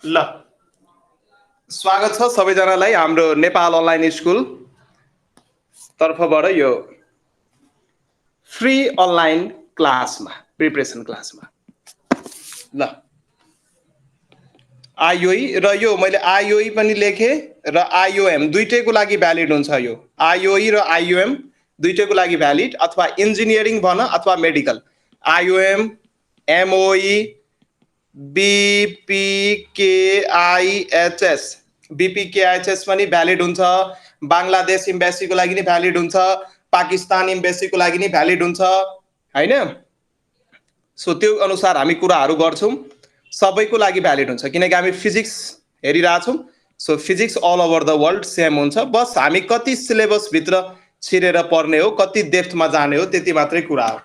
ल स्वागत छ सबैजनालाई हाम्रो नेपाल अनलाइन स्कुल तर्फबाट यो फ्री अनलाइन क्लासमा प्रिपरेसन क्लासमा ल आइओई र यो मैले आइओई पनि लेखेँ र आइओएम दुईटैको लागि भ्यालिड हुन्छ यो आइओई र आइओएम दुईटैको लागि भ्यालिड अथवा इन्जिनियरिङ भन अथवा मेडिकल आइओएम एमओई बीपीकेआईएचएस बीपीकेआईएचएस पनि भ्यालिड हुन्छ बांग्लादेश इम्बेसीको लागि नि भ्यालिड हुन्छ पाकिस्तान इम्बेसीको लागि नि भ्यालिड हुन्छ हैन सो त्यो अनुसार हामी कुराहरू गर्छौं सबैको लागि भ्यालिड हुन्छ किनकि हामी फिजिक्स हेरिरहेछौं so physics all over the world same हुन्छ बस हामी कति सिलेबस भित्र छिरेर पढ्ने हो कति डेप्थमा जाने हो त्यति मात्रै कुरा हो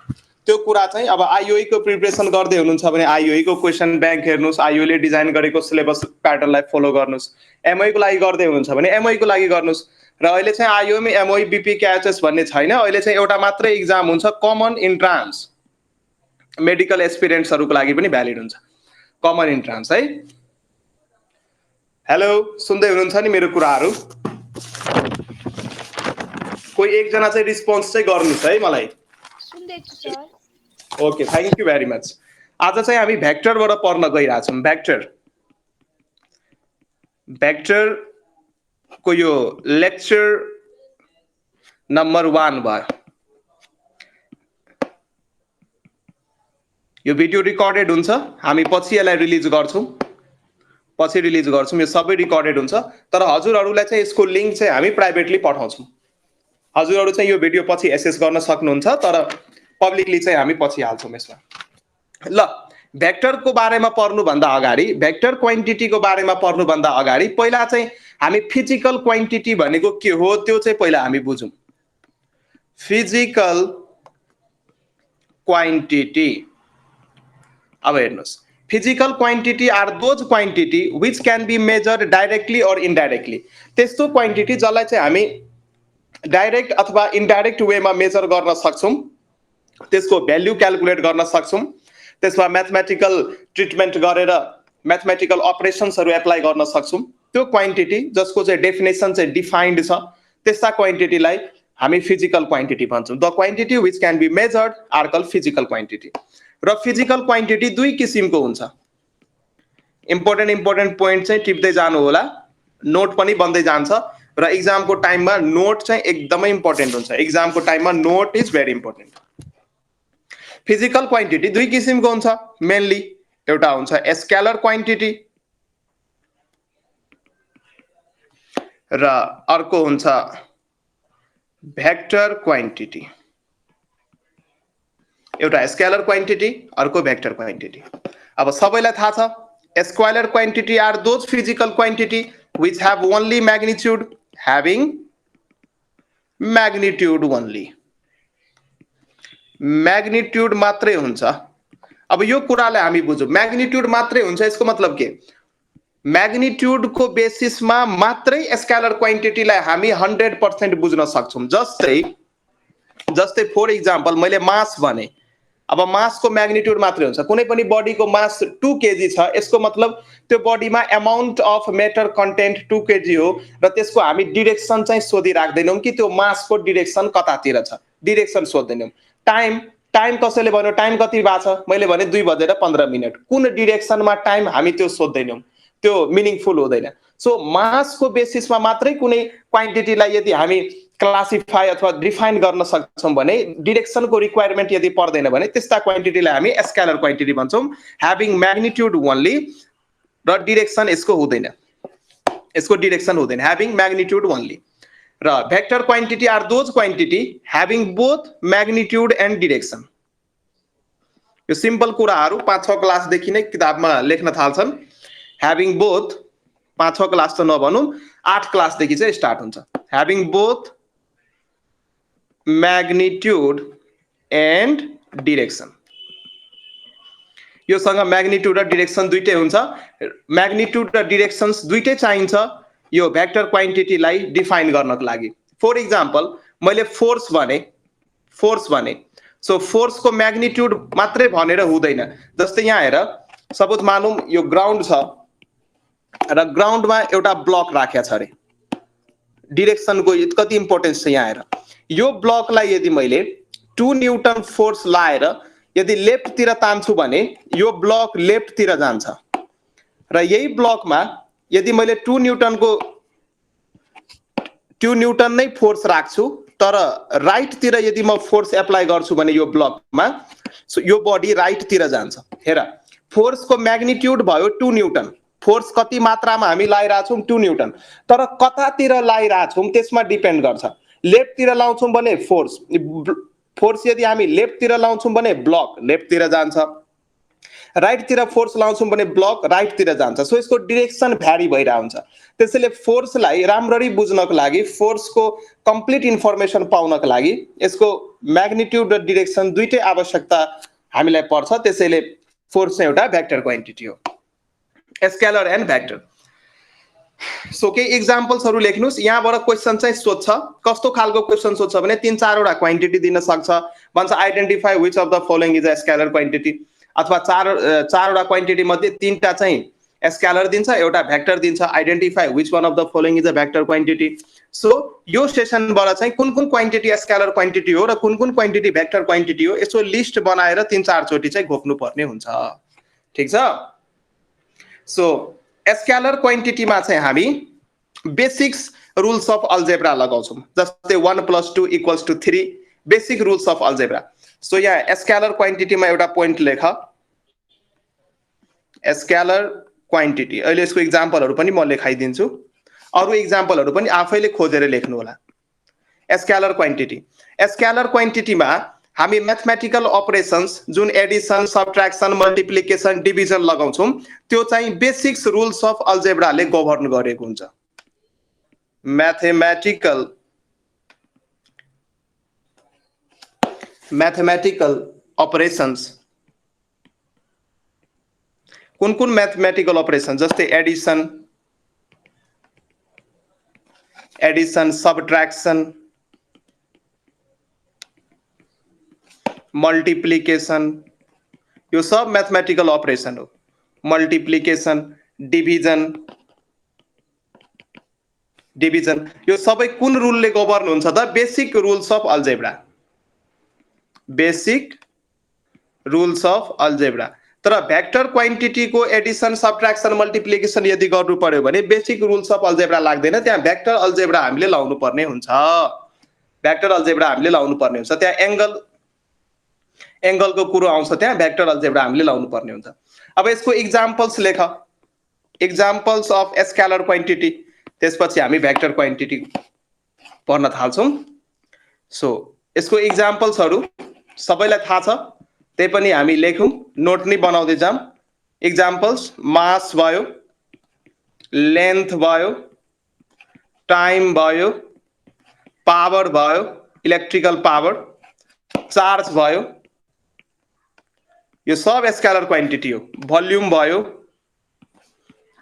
त्यो कुरा चाहिँ अब आइओई को प्रिपरेसन गर्दै हुनुहुन्छ भने आइओई को क्वेशन बैंक हेर्नुस् आइओई ले डिजाइन गरेको सिलेबस प्याटर्नलाई फलो गर्नुस् एमओई को लागि गर्दै हुनुहुन्छ भने एमओई को लागि गर्नुस् र अहिले चाहिँ आइओएम एमओई बीपीकेएचएस भन्ने छैन अहिले चाहिँ एउटा मात्रै एक्जाम हुन्छ कमन इन्ट्रान्स मेडिकल एस्पिरेन्ट्सहरुको लागि पनि भ्यालिड हुन्छ कमन इन्ट्रान्स है हेलो सुन्दै हुनुहुन्छ नि मेरो कुराहरु कोही एकजना चाहिँ रिस्पोन्स चाहिँ गर्नुस् है मलाई सुन्दैछु sir okay thank you very much आज चाहिँ हामी भेक्टरबाट पढ्न गइराछौं भेक्टर को यो लेक्चर नम्बर 1 भयो यो भिडियो रिकर्डेड हुन्छ हामी पछि यसलाई रिलिज गर्छौं यो सबै रिकर्डेड हुन्छ तर हजुरहरुलाई चाहिँ यसको लिंक चाहिँ हामी प्राइभेटली पठाउँछौं हजुरहरु चाहिँ यो भिडियो पछि एक्सेस गर्न सक्नुहुन्छ तर पब्लिकली चाहिँ हामी पछि हाल्छौं यसमा ल भेक्टर को बारेमा पढ्नु भन्दा अगाडि भेक्टर क्वान्टिटी को बारेमा पढ्नु भन्दा अगाडि पहिला चाहिँ हामी फिजिकल क्वान्टिटी भनेको के हो त्यो चाहिँ पहिला हामी बुझौं फिजिकल क्वान्टिटी अब हेर्नुस् physical quantity are those quantity which can be measured directly or indirectly त्यस्तो क्वान्टिटी जसलाई चाहिँ हामी डाइरेक्ट अथवा इनडाइरेक्ट वेमा मेजर गर्न सक्छौं त्यसको भ्यालु क्याल्कुलेट गर्न सक्छौं त्यसमा म्याथमेटिकल ट्रिटमेन्ट गरेर म्याथमेटिकल अपरेशन्सहरु एप्लाई गर्न सक्छौं त्यो क्वान्टिटी जसको चाहिँ डेफिनेसन चाहिँ डिफाइन्ड छ त्यस्ता क्वान्टिटीलाई हामी फिजिकल क्वान्टिटी भन्छौं the quantity which can be measured are called physical quantity र फिजिकल क्वान्टिटी दुई किसिमको हुन्छ इम्पोर्टेन्ट पोइन्ट चाहिँ टिप्दै जानु होला नोट पनि बन्दै जान्छ र एक्जाम को टाइममा नोट चाहिँ एकदमै इम्पोर्टेन्ट हुन्छ एक्जाम को टाइममा note is very important physical quantity दुई किसिमको हुन्छ मेनली एउटा हुन्छ स्केलर क्वान्टिटी र अर्को हुन्छ भेक्टर क्वान्टिटी एउटा स्केलर क्वान्टिटी अर्को भेक्टर क्वान्टिटी अब सबैलाई थाहा छ scalar quantity are those physical quantity which have only magnitude having magnitude only magnitude मात्रै हुन्छ अब यो कुरालाई हामी बुझौं म्याग्निट्युड मात्रै हुन्छ यसको मतलब के म्याग्निट्युड को बेसिसमा मात्रै स्केलर क्वान्टिटीलाई हामी 100% बुझ्न सक्छौं जस्तै फर एक्जाम्पल मैले मास भने अब मास को म्याग्निट्युड मात्रै हुन्छ कुनै पनि बडी को मास 2 केजी छ यसको मतलब त्यो बडीमा amount of matter content 2 kg हो र त्यसको हामी डाइरेक्सन चाहिँ सोधि राख्दैनौं कि त्यो मास को डाइरेक्सन कतातिर छ डाइरेक्सन सोध्दैनौं टाइम कसैले भन्यो टाइम कति भएको छ मैले भने 2:15 कुन डाइरेक्सनमा टाइम हामी त्यो सोध्दैनौं त्यो मिनिङफुल हुँदैन सो मास को बेसिसमा मात्रै कुनै क्वान्टिटीलाई यदि हामी क्लासिफाई अथवा डिफाइन गर्न सक्छौं भने डाइरेक्सन को रिक्वायरमेन्ट यदि पर्दैन भने त्यस्ता क्वान्टिटीलाई हामी स्केलर क्वान्टिटी भन्छौं ह्याभिङ म्याग्निट्युड ओन्ली र डाइरेक्सन यसको हुँदैन ह्याभिङ म्याग्निट्युड ओन्ली र vector quantity are those quantity having both magnitude and direction यो सिम्पल कुराहरु 5-6 क्लास देखि नै किताबमा लेख्न थाल्छन् ह्याभिङ बोथ 5-6 क्लास त नभनौं 8 क्लास देखि चाहिँ स्टार्ट हुन्छ having both magnitude and direction यो सँग म्याग्निट्युड र डाइरेक्सन दुईटै हुन्छ म्याग्निट्युड र डाइरेक्सन्स दुईटै चाहिन्छ यो भेक्टर क्वान्टिटीलाई डिफाइन गर्नको लागि फर एक्जाम्पल मैले फोर्स भने सो फोर्स को म्याग्निट्युड मात्रै भनेर हुँदैन जस्तै यहाँ हेर सपोज मानौं यो ग्राउन्ड छ र ग्राउन्डमा एउटा ब्लक राखेको छ अरे। डिरेक्सनको कति इम्पोर्टेन्स छ यहाँ आएर। यो ब्लकलाई यदि मैले 2 न्युटन फोर्स लाएर यदि लेफ्टतिर तान्छु भने यो ब्लक लेफ्टतिर जान्छ र यही ब्लकमा यदि मैले 2 न्युटन नै फोर्स राख्छु तर राइटतिर यदि म फोर्स एप्लाई गर्छु भने यो ब्लकमा यो बडी राइटतिर जान्छ। हेर फोर्सको म्याग्निट्युड भयो 2 न्युटन, फोर्स कति मात्रामा हामी लाइरहेछौँ 2 न्युटन, तर कतातिर लाइरहेछौँ त्यसमा डिपेन्ड गर्छ। लेफ्टतिर लाउँछौँ भने फोर्स यदि हामी लेफ्टतिर लाउँछौँ भने ब्लक लेफ्टतिर जान्छ, राइटतिर फोर्स लाउँछौँ भने ब्लक राइटतिर जान्छ। सो यसको डिरेक्सन भ्यारी भइरहेको हुन्छ। त्यसैले फोर्सलाई राम्ररी बुझ्नको लागि, फोर्सको कम्प्लिट इन्फर्मेसन पाउनको लागि यसको म्याग्निट्युड र डिरेक्सन दुईटै आवश्यकता हामीलाई पर्छ। त्यसैले फोर्स चाहिँ एउटा भेक्टर क्वान्टिटी हो, स्केलर एन्ड भेक्टर। सो केही इक्जाम्पल्सहरू लेख्नुहोस्। यहाँबाट क्वेसन चाहिँ सोध्छ, कस्तो खालको क्वेसन सोध्छ भने 3-4 वटा क्वान्टिटी दिन सक्छ, भन्छ identify which of the following is a scalar quantity, अथवा 4 वटा क्वान्टिटी मध्ये 3टा चाहिँ स्केलर दिन्छ, एउटा भेक्टर दिन्छ, identify which one of the following is a vector quantity. So यो सेसनबाट चाहिँ कुन कुन क्वान्टिटी स्केलर क्वान्टिटी हो र कुन कुन क्वान्टिटी भेक्टर क्वान्टिटी हो यसो लिस्ट बनाएर 3-4 चोटि चाहिँ घोक्नु पर्ने हुन्छ। ठिक छ। सो स्केलर क्वान्टिटीमा चाहिँ हामी बेसिक्स रुल्स अफ अल्जेब्रा लगाउँछौँ, जस्तै 1 + 2 = 3, basic rules of algebra. So यहाँ स्केलर क्वान्टिटीमा एउटा पोइन्ट लेख, स्केलर क्वान्टिटी। अहिले यसको इक्जाम्पलहरू पनि म लेखाइदिन्छु, अरू इक्जाम्पलहरू पनि आफैले खोजेर लेख्नु होला। स्केलर क्वान्टिटीमा हामी म्याथमेटिकल अपरेसन्स जुन एडिसन, सबट्र्याक्सन, मल्टिप्लिकेसन, डिभिजन लगाउँछौँ त्यो चाहिँ बेसिक्स रुल्स अफ अल्जेब्राले गभर्न गरेको हुन्छ। मैथमेटिकल अपरेशंस कुन कुन मैथमेटिकल अपरेशन जस्तै एडिसन, सबट्र्याक्सन, मल्टिप्लिकेशन, यो सब मैथमेटिकल अपरेशन हो। मल्टिप्लिकेशन, डिभिजन यो सबै कुन रुलले गभर्न हुन्छ त? Basic rules of algebra. Basic rules of algebra. तर भेक्टर क्वान्टिटी को एडिसन, सबट्र्याक्सन, मल्टिप्लिकेशन यदि गर्नु पर्यो भने बेसिक रुल्स अफ अल्जेब्रा लाग्दैन, त्यहाँ भेक्टर अल्जेब्रा हामीले लाउनु पर्ने हुन्छ। भेक्टर अल्जेब्रा हामीले लाउनु पर्ने हुन्छ, त्यहाँ एंगलको कुरो आउँछ, त्यहाँ भेक्टर अल्जेब्रा हामीले लाउनु पर्ने हुन्छ। अब यसको इक्जाम्पल्स लेख, इक्जाम्पल्स अफ स्केलर क्वान्टिटी, त्यसपछि हामी भेक्टर क्वान्टिटी पढ्न थाल्छौँ। सो यसको इक्जाम्पल्सहरू सबैलाई थाहा छ, त्यही पनि हामी लेखौँ, नोट नै बनाउँदै जाऊँ। इक्जाम्पल्स मास भयो, लेन्थ भयो, टाइम भयो, पावर भयो, इलेक्ट्रिकल पावर, चार्ज भयो, यो सब स्केलर क्वान्टिटी हो। भोल्युम भयो,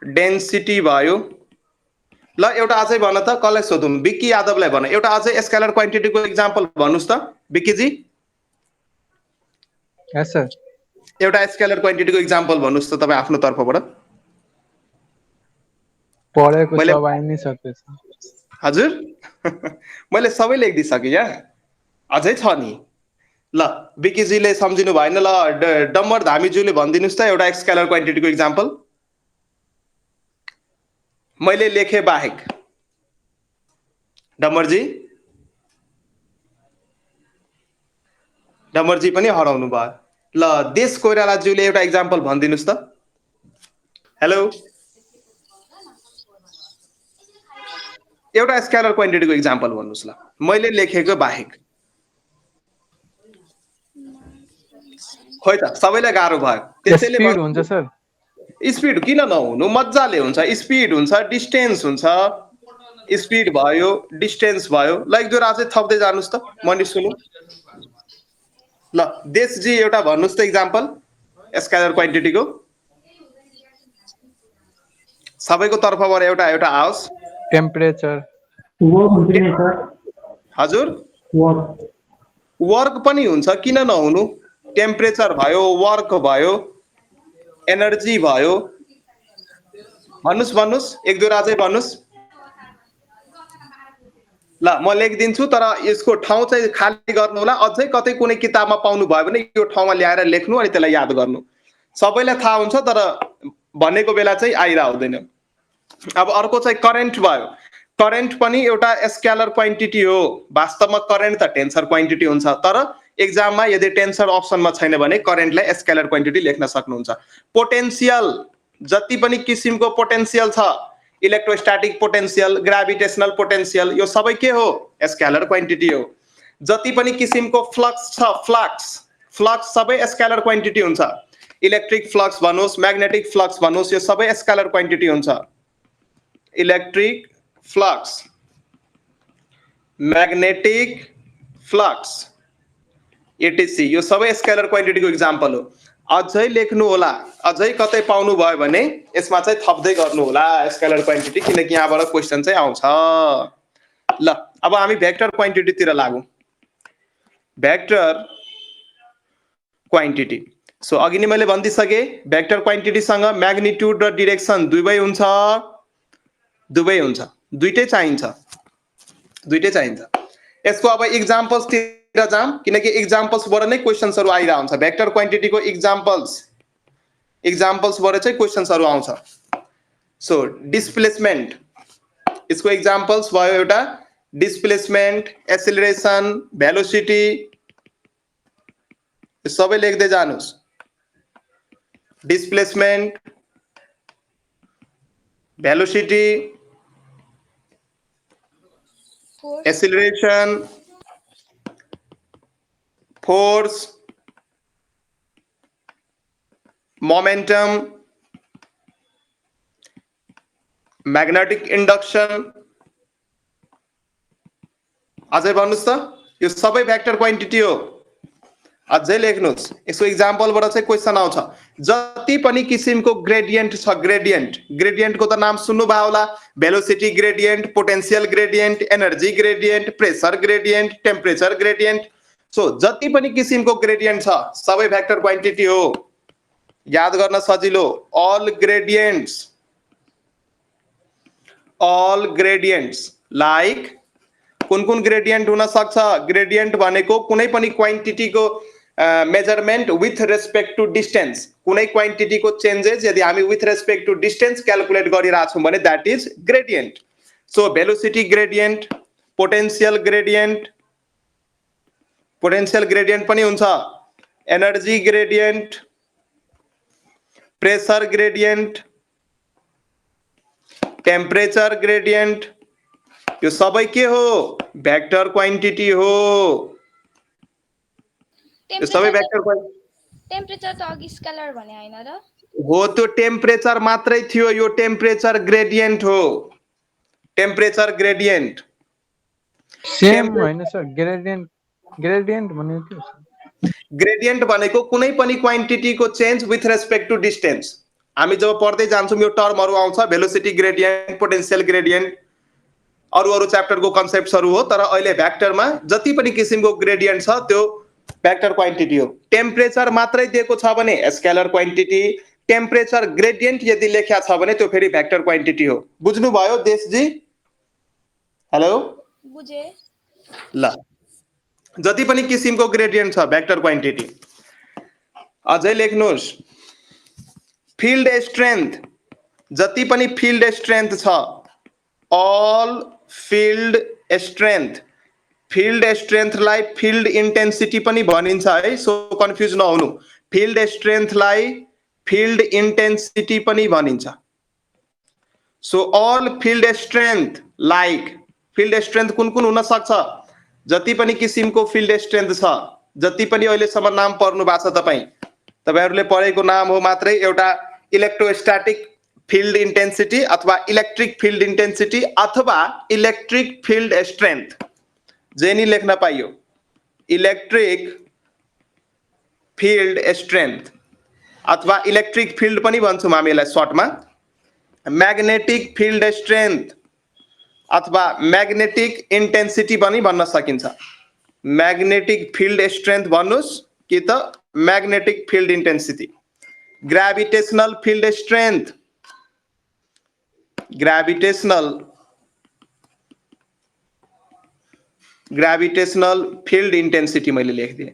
डेन्सिटी भयो। ल एउटा अझै भन त, कसलाई सोधौँ? बिक्की यादवलाई भन, एउटा अझै स्केलर क्वान्टिटीको इक्जाम्पल भन्नुस् त बिक्की जी। यस सर। एउटा स्केलर क्वान्टिटीको इक्जाम्पल भन्नुस् त तपाईँ आफ्नो तर्फबाट। पढेको सब आइ नै सक्छ। हजुर मैले सबै लेखिदिइसकेँ, यहाँ अझै छ नि। ल बिक्कीजीले सम्झिनु भएन, ल डम्बर धामीज्यूले भनिदिनुहोस् त एउटा स्केलर क्वान्टिटीको इक्जाम्पल मैले लेखे बाहेक। डम्बरजी पनि हराउनु भयो। ल देश कोइरालाज्यूले एउटा इक्जाम्पल भनिदिनुहोस् त। हेलो, एउटा स्केलर क्वान्टिटीको इक्जाम्पल भन्नुहोस् ल, मैले लेखेको बाहेक। खोइ त सबैलाई गाह्रो भयो। त्यसैले स्पिड हुन्छ सर। स्पिड किन नहुनु, मजाले हुन्छ। स्पिड हुन्छ, डिस्टेन्स हुन्छ, स्पिड भयो, डिस्टेन्स भयो। ल एक दुईवटा अझै थप्दै जानुहोस् त, मनी सुनौ। ल देशजी एउटा भन्नुहोस् त इक्जाम्पल स्केलर क्वान्टिटीको, सबैको तर्फबाट एउटा एउटा आओस्। टेम्परेचर, हजुर वर्क पनि हुन्छ, किन नहुनु। टेम्परेचर भयो, वर्क भयो, एनर्जी भयो, भन्नुस् एक दुई राजै भन्नुस् ल म लेखिदिन्छु तर यसको ठाउँ चाहिँ खाली गर्नु होला अझै कतै कुनै किताबमा पाउनु भयो भने यो ठाउँमा ल्याएर लेख्नु अनि त्यसलाई याद गर्नु सबैलाई थाहा हुन्छ तर भनेको बेला चाहिँ आइरा हुँदैन अब अर्को चाहिँ करेन्ट भयो करेन्ट पनि एउटा स्केलर क्वान्टिटी हो वास्तवमा करेन्ट त टेन्सर क्वान्टिटी हुन्छ तर एक्जाममा यदि टेन्सर अप्सनमा छैन भने करेन्टलाई स्केलर क्वान्टिटी लेख्न सक्नुहुन्छ पोटेन्शियल जति पनि किसिमको पोटेन्शियल छ इलेक्ट्रोस्टैटिक पोटेन्शियल ग्रेभिटेशनल पोटेन्शियल यो सबै के हो स्केलर क्वान्टिटी हो जति पनि किसिमको फ्लक्स छ फ्लक्स सबै स्केलर क्वान्टिटी हुन्छ इलेक्ट्रिक फ्लक्स भन्नुस् म्याग्नेटिक फ्लक्स भन्नुस् यो सबै स्केलर क्वान्टिटी हुन्छ electric flux magnetic flux etc यो सबै स्केलर क्वान्टिटीको एक्जाम्पल हो अझै लेख्नु होला अझै कतै पाउनु भयो भने यसमा चाहिँ थप्दै गर्नु होला स्केलर क्वान्टिटी किनकि यहाँबाट क्वेशन चाहिँ आउँछ ल अब हामी भेक्टर क्वान्टिटी तिर लागौं भेक्टर क्वान्टिटी सो अघि नै मैले भनिदिसके भेक्टर क्वान्टिटी सँग म्याग्निट्युड र डाइरेक्सन दुवै हुन्छ दुईटै चाहिन्छ यसको अब एक्जाम्पल्स तिर जाम किनकि एक्जाम्पल्स बाट नै क्वेशन्सहरु आइरा हुन्छ भेक्टर क्वान्टिटी को एक्जाम्पल्स बाट चाहिँ क्वेशन्सहरु आउँछ सो डिस्प्लेसमेन्ट यसको एक्जाम्पल्स भयो एउटा डिस्प्लेसमेन्ट एक्सेलरेसन भेलोसिटी सबै लेख्दै जानुस् displacement velocity acceleration force momentum magnetic induction अझै भन्नुस् त यो सबै भेक्टर क्वान्टिटी हो अझै लेख्नुस् यसको एक्जाम्पलबाट चाहिँ क्वेशन आउँछ जति पनि किसिमको ग्रेडियन्ट छ ग्रेडियन्ट को त नाम सुन्नु भयो होला velocity gradient potential gradient energy gradient pressure gradient temperature gradient so जति पनि किसिमको ग्रेडियन्ट छ सबै भेक्टर क्वान्टिटी हो याद गर्न सजिलो all gradients like कुन ग्रेडियन्ट हुन सक्छ ग्रेडियन्ट भनेको कुनै पनि क्वान्टिटी को measurement with respect to distance कुनै क्वान्टिटी को चेन्जेस यदि हामी with respect to distance calculate गरिरा छौं भने that is gradient so velocity gradient potential gradient पनि हुन्छ energy gradient pressure gradient temperature gradient यो सबै के हो भेक्टर क्वान्टिटी हो यो सबै भेक्टर क्वान्टिटी टेम्परेचर त अघि स्केलर भने हैन र हो त्यो टेम्परेचर मात्रै थियो यो टेम्परेचर ग्रेडियन्ट हो टेम्परेचर ग्रेडियन्ट सेम हैन सर ग्रेडियन्ट भनेको के ग्रेडियन्ट भनेको कुनै पनि क्वान्टिटी को change with respect to distance हामी जब पढ्दै जान्छौं यो टर्महरु आउँछ भेलोसिटी ग्रेडियन्ट पोटेन्शियल ग्रेडियन्ट अरु च्याप्टर को कन्सेप्ट्सहरु हो तर अहिले भेक्टरमा जति पनि किसिमको ग्रेडियन्ट छ त्यो भेक्टर क्वान्टिटी हो टेम्परेचर मात्रै दिएको छ भने स्केलर क्वान्टिटी टेम्परेचर ग्रेडियन्ट यदि लेख्या छ भने त्यो फेरि भेक्टर क्वान्टिटी हो बुझ्नु भयो देशजी हेलो बुझे ल जति पनि किसिमको ग्रेडियन्ट छ भेक्टर क्वान्टिटी अझै लेख्नुस् फिल्ड स्ट्रेंथ जति पनि फिल्ड स्ट्रेंथ छ all field strength लाई field intensity पनि भनिन्छ है सो कन्फ्युज नहुनु field strength लाई field intensity पनि भनिन्छ so all field strength like field strength कुन हुन सक्छ जति पनि किसिमको field strength छ जति पनि अहिले सम्म नाम पढ्नु भएको छ तपाईहरुले पढेको नाम हो मात्रै एउटा इलेक्ट्रोस्टैटिक field intensity अथवा इलेक्ट्रिक field intensity अथवा इलेक्ट्रिक field strength जेनी लेख्न पाइयो इलेक्ट्रिक field strength अथवा इलेक्ट्रिक field पनि भन्छौं हामी यसलाई सर्टमा म्याग्नेटिक field strength अथवा म्याग्नेटिक intensity पनि भन्न सकिन्छ म्याग्नेटिक field strength भन्नुस् कि त magnetic field intensity gravitational field strength gravitational field intensity मैले लेखिदिएँ।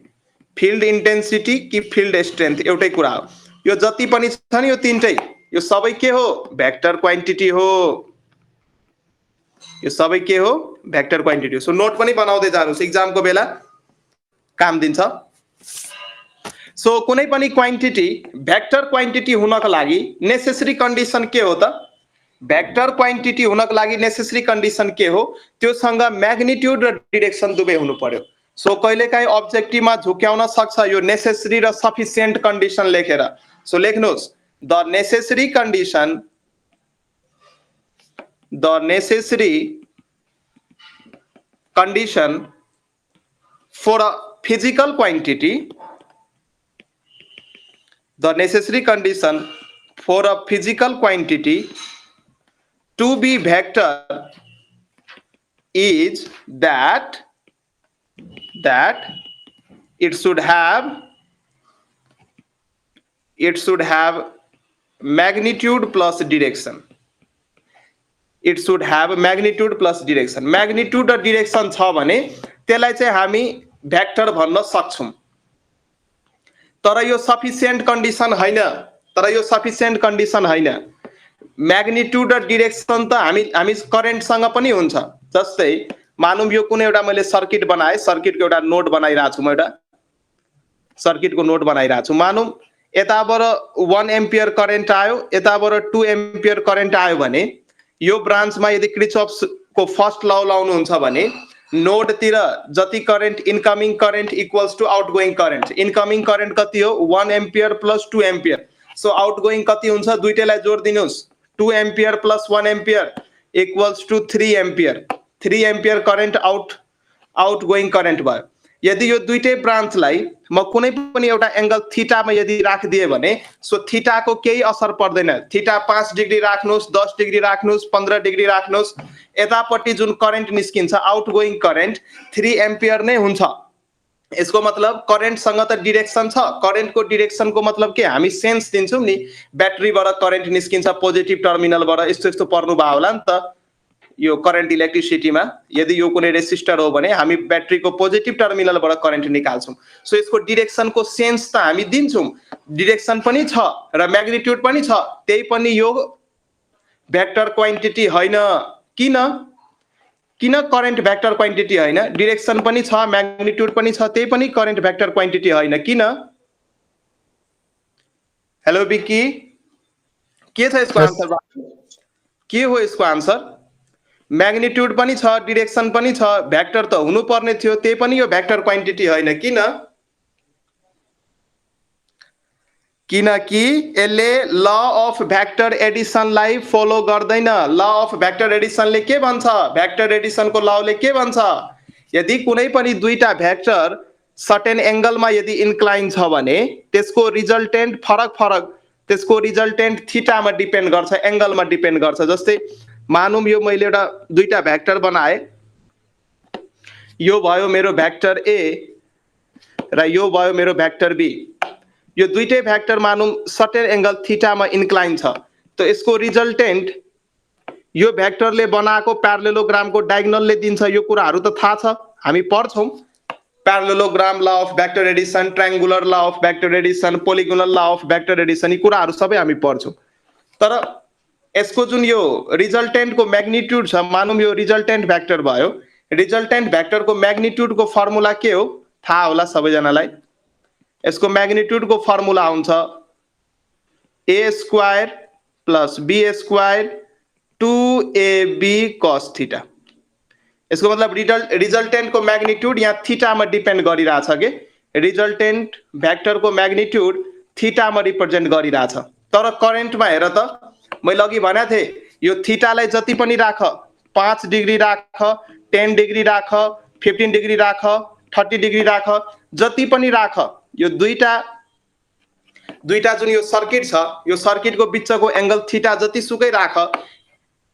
फिल्ड इन्टेन्सिटी कि फिल्ड स्ट्रेन्थ एउटै कुरा हो। यो जति पनि छ नि यो तीनटै, यो सबै के हो? भेक्टर क्वान्टिटी हो। यो सबै के हो? भेक्टर क्वान्टिटी हो। सो नोट पनि बनाउँदै जानुहोस्, इक्जामको बेला काम दिन्छ। सो कुनै पनि क्वान्टिटी भेक्टर क्वान्टिटी हुनको लागि नेसेसरी कन्डिसन के हो त? भेक्टर क्वान्टिटी हुनको लागि नेसेसरी कन्डिसन के हो? त्योसँग म्याग्निट्युड र डिरेक्सन दुवै हुनु पर्यो। सो कहिलेकाहीँ अब्जेक्टिभमा झुक्याउन सक्छ यो नेसेसरी र सफिसिएन्ट कन्डिसन लेखेर। सो लेख्नुहोस् the necessary condition for a physical quantity, the necessary condition for a physical quantity to be vector is that it should have magnitude plus direction. It should have magnitude plus direction. Magnitude र direction छ भने त्यसलाई चाहिँ हामी vector भन्न सक्छौं। तर यो सफिसिएन्ट कन्डिसन हैन। म्याग्निट्युड र डिरेक्सन त हामी करेन्टसँग पनि हुन्छ। जस्तै मानौँ यो कुनै एउटा मैले सर्किट बनाए, सर्किटको एउटा नोड बनाइरहेको छु, म एउटा सर्किटको नोड बनाइरहेको छु। मानौँ यताबाट 1 एम्पियर करेन्ट आयो, यताबाट 2 एम्पियर करेन्ट आयो भने यो ब्रान्चमा यदि क्रिचअफ्सको फर्स्ट लौ लाउनुहुन्छ भने नोडतिर जति current incoming current equals to outgoing current. Incoming current कति हो? 1 ampere plus 2 ampere. So outgoing कति हुन्छ? दुईटैलाई जोड दिनुस्। 2 ampere plus 1 ampere equals to 3 ampere. 3 ampere current outgoing current भयो। यदि यो दुईटै ब्रान्चलाई म कुनै पनि एउटा एंगल थीटामा यदि राखिदिए भने सो थीटाको केही असर पर्दैन। थीटा 5 डिग्री राख्नुहोस्, 10 डिग्री राख्नुहोस्, 15 डिग्री राख्नुहोस्, यतापट्टि जुन करेन्ट निस्किन्छ आउटगोइङ करेन्ट 3 एम्पियर नै हुन्छ। यसको मतलब करेन्टसँग त डिरेक्सन छ। करेन्टको डिरेक्सनको मतलब के? हामी सेन्स दिन्छौँ नि, ब्याट्रीबाट करेन्ट निस्किन्छ पोजिटिभ टर्मिनलबाट। यस्तो पर्नु भयो होला नि त यो करेन्ट इलेक्ट्रिसिटीमा। यदि यो कुनै रेसिस्टर हो भने हामी ब्याट्रीको पोजिटिभ टर्मिनलबाट करेन्ट निकाल्छौँ। सो यसको डिरेक्सनको सेन्स त हामी दिन्छौँ। डिरेक्सन पनि छ र म्याग्निट्युड पनि छ, त्यही पनि यो भेक्टर क्वान्टिटी हैन। किन करेन्ट भेक्टर क्वान्टिटी हैन? डिरेक्सन पनि छ, म्याग्निट्युड पनि छ, त्यही पनि करेन्ट भेक्टर क्वान्टिटी हैन। किन? हेलो विकी, के छ यसको आन्सर? के हो यसको आन्सर? म्याग्निट्युड पनि छ, डिरेक्सन पनि छ, भेक्टर त हुनु पर्ने थियो, त्यही पनि यो भेक्टर क्वान्टिटी हैन। किनकि यसले ल अफ भेक्टर एडिसनलाई फलो गर्दैन। ल अफ भेक्टर एडिसनले के भन्छ? भेक्टर एडिसनको लले के भन्छ? यदि कुनै पनि दुईटा भेक्टर सर्टेन एंगलमा यदि इन्क्लाइन छ भने त्यसको रिजल्टेन्ट फरक त्यसको रिजल्टेन्ट थीटामा डिपेन्ड गर्छ, एंगलमा डिपेन्ड गर्छ। जस्तै मानौँ यो मैले एउटा दुईटा भेक्टर बनाए, यो भयो मेरो भेक्टर ए र यो भयो मेरो भेक्टर बी। यो दुईटै भेक्टर मानौँ सर्टेन एंगल थीटामा इन्क्लाइन छ, तो यसको रिजल्टेन्ट यो भेक्टरले बनाएको प्यारालेलोग्रामको डायगोनलले दिन्छ। यो कुराहरू त थाहा छ, हामी पढ्छौँ। Parallelogram, law of vector addition, triangular law of vector addition, polygonal law of vector addition, यी कुराहरू सबै हामी पढ्छौँ। तर यसको जुन यो रिजल्टेन्टको म्याग्निट्युड छ, मानौँ यो रिजल्टेन्ट भेक्टर भयो, रिजल्टेन्ट भेक्टरको म्याग्निट्युडको फर्मुला के हो? थाहा होला सबैजनालाई। यसको म्याग्निट्युडको फर्मुला हुन्छ a square plus b square 2ab cos theta. यसको मतलब रिजल्टेन्टको म्याग्निट्युड यहाँ थीटामा डिपेन्ड गरिरहेछ के? रिजल्टेन्ट भेक्टरको म्याग्निट्युड थीटामा रिप्रेजेन्ट गरिरहेछ। तर करेन्टमा हेर त, मैले अघि भनेको थिएँ यो थीटालाई जति पनि राख, 5 डिग्री राख, 10 डिग्री राख, 15 डिग्री राख, 30 डिग्री राख, जति पनि राख, यो दुईटा जुन यो सर्किट छ, यो सर्किटको बिचको एंगल थीटा जति सुकै राख,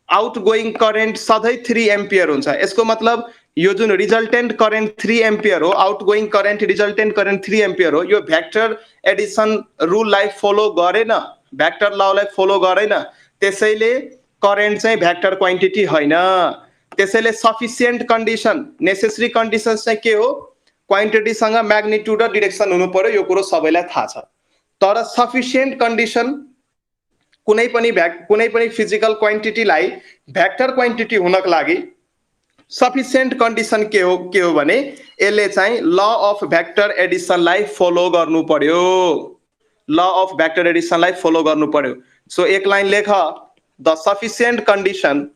आउटगोइङ करेन्ट सधैँ 3 एम्पियर हुन्छ। यसको मतलब यो जुन रिजल्टेन्ट करेन्ट 3 एम्पियर हो, outgoing current resultant current 3 ampere हो, यो भेक्टर एडिसन रुललाई फलो गरेन, भेक्टर ललाई फलो गरेन। त्यसैले करेन्ट चाहिँ भेक्टर क्वान्टिटी होइन। त्यसैले सफिसिएन्ट कन्डिसन, नेसेसरी कन्डिसन चाहिँ के हो? क्वान्टिटीसँग म्याग्निट्युड र डिरेक्सन हुनु पर्यो, यो कुरो सबैलाई थाहा छ। तर सफिसिएन्ट कन्डिसन कुनै पनि फिजिकल क्वान्टिटीलाई भेक्टर क्वान्टिटी हुनको लागि सफिसिएन्ट कन्डिसन के हो भने यसले चाहिँ ल अफ भेक्टर एडिसनलाई फलो गर्नु पर्यो। ल अफ भेक्टर एडिसनलाई फलो गर्नु पर्यो। सो एक लाइन लेख, the sufficient condition,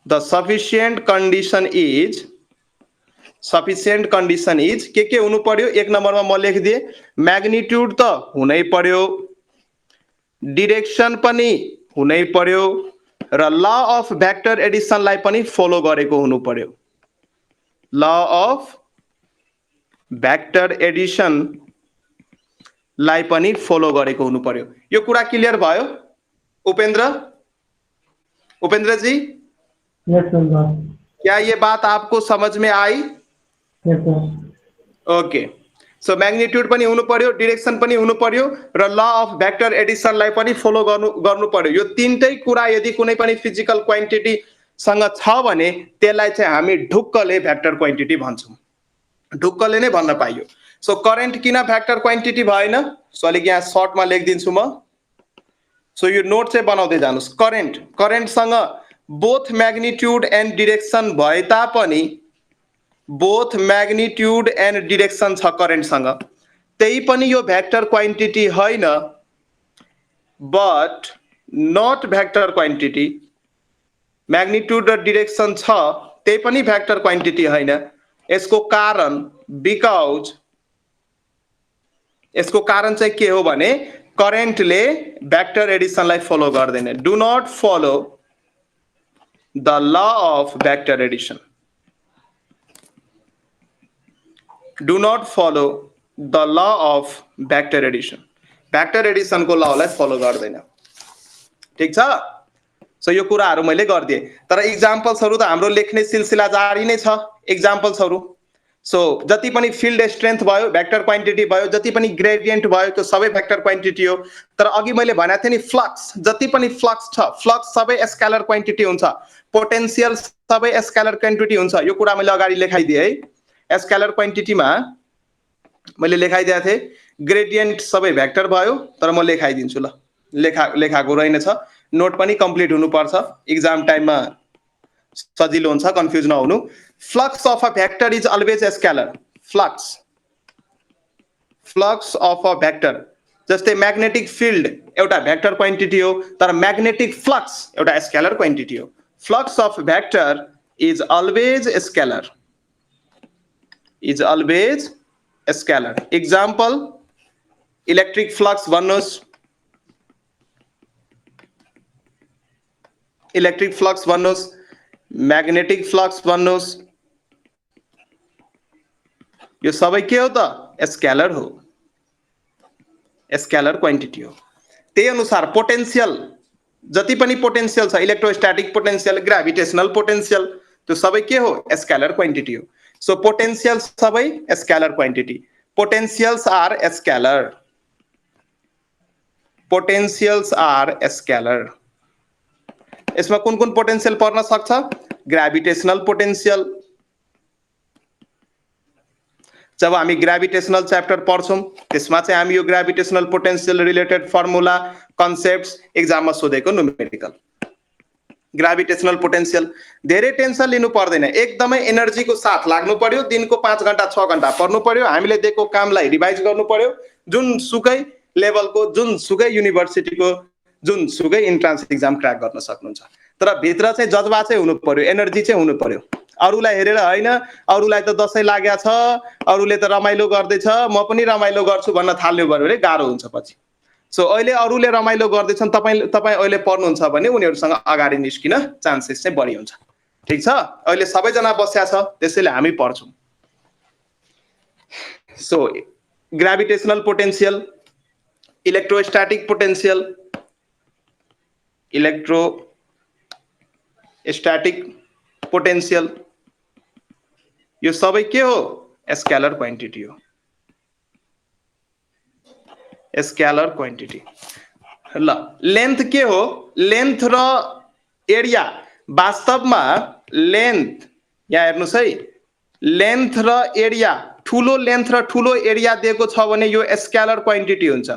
the sufficient condition is के हुनु पर्यो? एक नम्बरमा म लेखिदिए, म्याग्निट्युड त हुनै पर्यो, डिरेक्सन पनि हुनै पर्यो र ल अफ भेक्टर एडिसनलाई पनि फलो गरेको हुनु पर्यो। ल अफ भेक्टर एडिसनलाई पनि फलो गरेको हुनु पर्यो। यो कुरा क्लियर भयो उपेन्द्र जी? क्या ये बात आपको समझ में आई? ओके। सो म्याग्निट्युड पनि हुनु पर्यो, डिरेक्सन पनि हुनु पर्यो र ल अफ भेक्टर एडिसनलाई पनि फलो गर्नु पर्यो। यो तीनटै कुरा यदि कुनै पनि फिजिकल क्वान्टिटी सँग छ भने त्यसलाई चाहिँ हामी ढुक्कले भेक्टर क्वान्टिटी भन्छौँ। ढुक्कले नै भन्न पाइयो। सो करेन्ट किन भेक्टर क्वान्टिटी भएन? सो अलिक यहाँ सर्टमा लेखिदिन्छु म। सो यो नोट चाहिँ बनाउँदै जानुस्। करेन्टसँग बोथ म्याग्निट्युड एन्ड डिरेक्सन भए तापनि, बोथ म्याग्निट्युड एन्ड डिरेक्सन छ करेन्टसँग, त्यही पनि यो भेक्टर क्वान्टिटी होइन, but not vector quantity. Magnitude र डिरेक्सन छ, त्यही पनि भेक्टर क्वान्टिटी होइन। यसको कारण चाहिँ के हो भने करेन्टले भेक्टर एडिसनलाई फलो गर्दैन। Do not follow the law of vector addition. Do not follow the law of vector addition. Vector एडिसनको ललाई फलो गर्दैन। ठिक छ? सो यो कुराहरू मैले गरिदिएँ। तर इक्जाम्पल्सहरू त हाम्रो लेख्ने सिलसिला जारी नै छ। इक्जाम्पल्सहरू, सो जति पनि फिल्ड स्ट्रेन्थ भयो भेक्टर क्वान्टिटी भयो, जति पनि ग्रेडियन्ट भयो त्यो सबै भेक्टर क्वान्टिटी हो। तर अघि मैले भनेको थिएँ नि, फ्लक्स, जति पनि फ्लक्स छ, फ्लक्स सबै स्केलर क्वान्टिटी हुन्छ। पोटेन्सियल सबै स्केलर क्वान्टिटी हुन्छ। यो कुरा मैले अगाडि लेखाइदिएँ है। स्केलर क्वान्टिटीमा मैले लेखाइदिएको थिएँ, ग्रेडियन्ट सबै भेक्टर भयो। तर म लेखाइदिन्छु, ल लेखाएको रहेनछ। नोट पनि कम्प्लिट हुनुपर्छ, इक्जाम टाइममा सजिलो हुन्छ, कन्फ्युज नहुनु। Flux of a vector is always scalar. Flux of a vector, जस्तै म्याग्नेटिक फिल्ड एउटा भेक्टर क्वान्टिटी हो, तर म्याग्नेटिक फ्लक्स एउटा स्केलर क्वान्टिटी हो। Flux of vector is always scalar, is always scalar. Example, electric flux भन्नुहोस्, electric flux भन्नुहोस्, magnetic flux भन्नुहोस्, यो सबै के हो त? स्केलर हो, स्केलर क्वान्टिटी हो। त्यही अनुसार पोटेन्सियल, जति पनि पोटेन्सियल छ, इलेक्ट्रोस्टैटिक पोटेन्सियल, ग्रेभिटेशनल पोटेन्सियल, त्यो सबै के हो? स्केलर क्वान्टिटी हो। सो पोटेन्सियल सबै scalar quantity. Potentials are scalar, potentials are scalar. यसमा कुन कुन पोटेन्सियल पर्न सक्छ? Gravitational potential. जब हामी ग्रेभिटेशनल च्याप्टर पढ्छौँ त्यसमा चाहिँ हामी यो gravitational potential related formula, concepts एक्जाममा सोधेको न्युमेरिकल। ग्रेभिटेशनल पोटेन्सियल धेरै टेन्सन लिनु पर्दैन, एकदमै एनर्जीको साथ लाग्नु पर्यो। दिनको 5 घण्टा 6 घण्टा पढ्नु पर्यो। हामीले दिएको कामलाई रिभाइज गर्नु पर्यो। जुनसुकै लेभलको, जुनसुकै युनिभर्सिटीको, जुनसुकै इन्ट्रान्स एक्जाम क्र्याक गर्न सक्नुहुन्छ। तर भित्र चाहिँ जज्बा चाहिँ हुनु पर्यो, एनर्जी चाहिँ हुनु पर्यो। अरूलाई हेरेर होइन, अरूलाई त दसैँ लागेको छ, अरूले त रमाइलो गर्दैछ, म पनि रमाइलो गर्छु भन्न थाल्नु पर्यो भने गाह्रो हुन्छ पछि। सो अहिले अरूले रमाइलो गर्दैछन्, तपाईँ अहिले पढ्नुहुन्छ भने उनीहरूसँग अगाडि निस्किन चान्सेस चाहिँ बढी हुन्छ। ठिक छ? अहिले सबैजना बस्या छ, त्यसैले हामी पढ्छौँ। So gravitational potential, electrostatic potential, electrostatic potential, यो सबै के हो? स्केलर क्वान्टिटी हो। Scalar quantity. ल लेन्थ के हो? लेन्थ र एरिया वास्तवमा लेन्थ यहाँ हेर्नुस् है, लेन्थ र एरिया, ठुलो लेन्थ र ठुलो एरिया दिएको छ भने यो स्केलर क्वान्टिटी हुन्छ।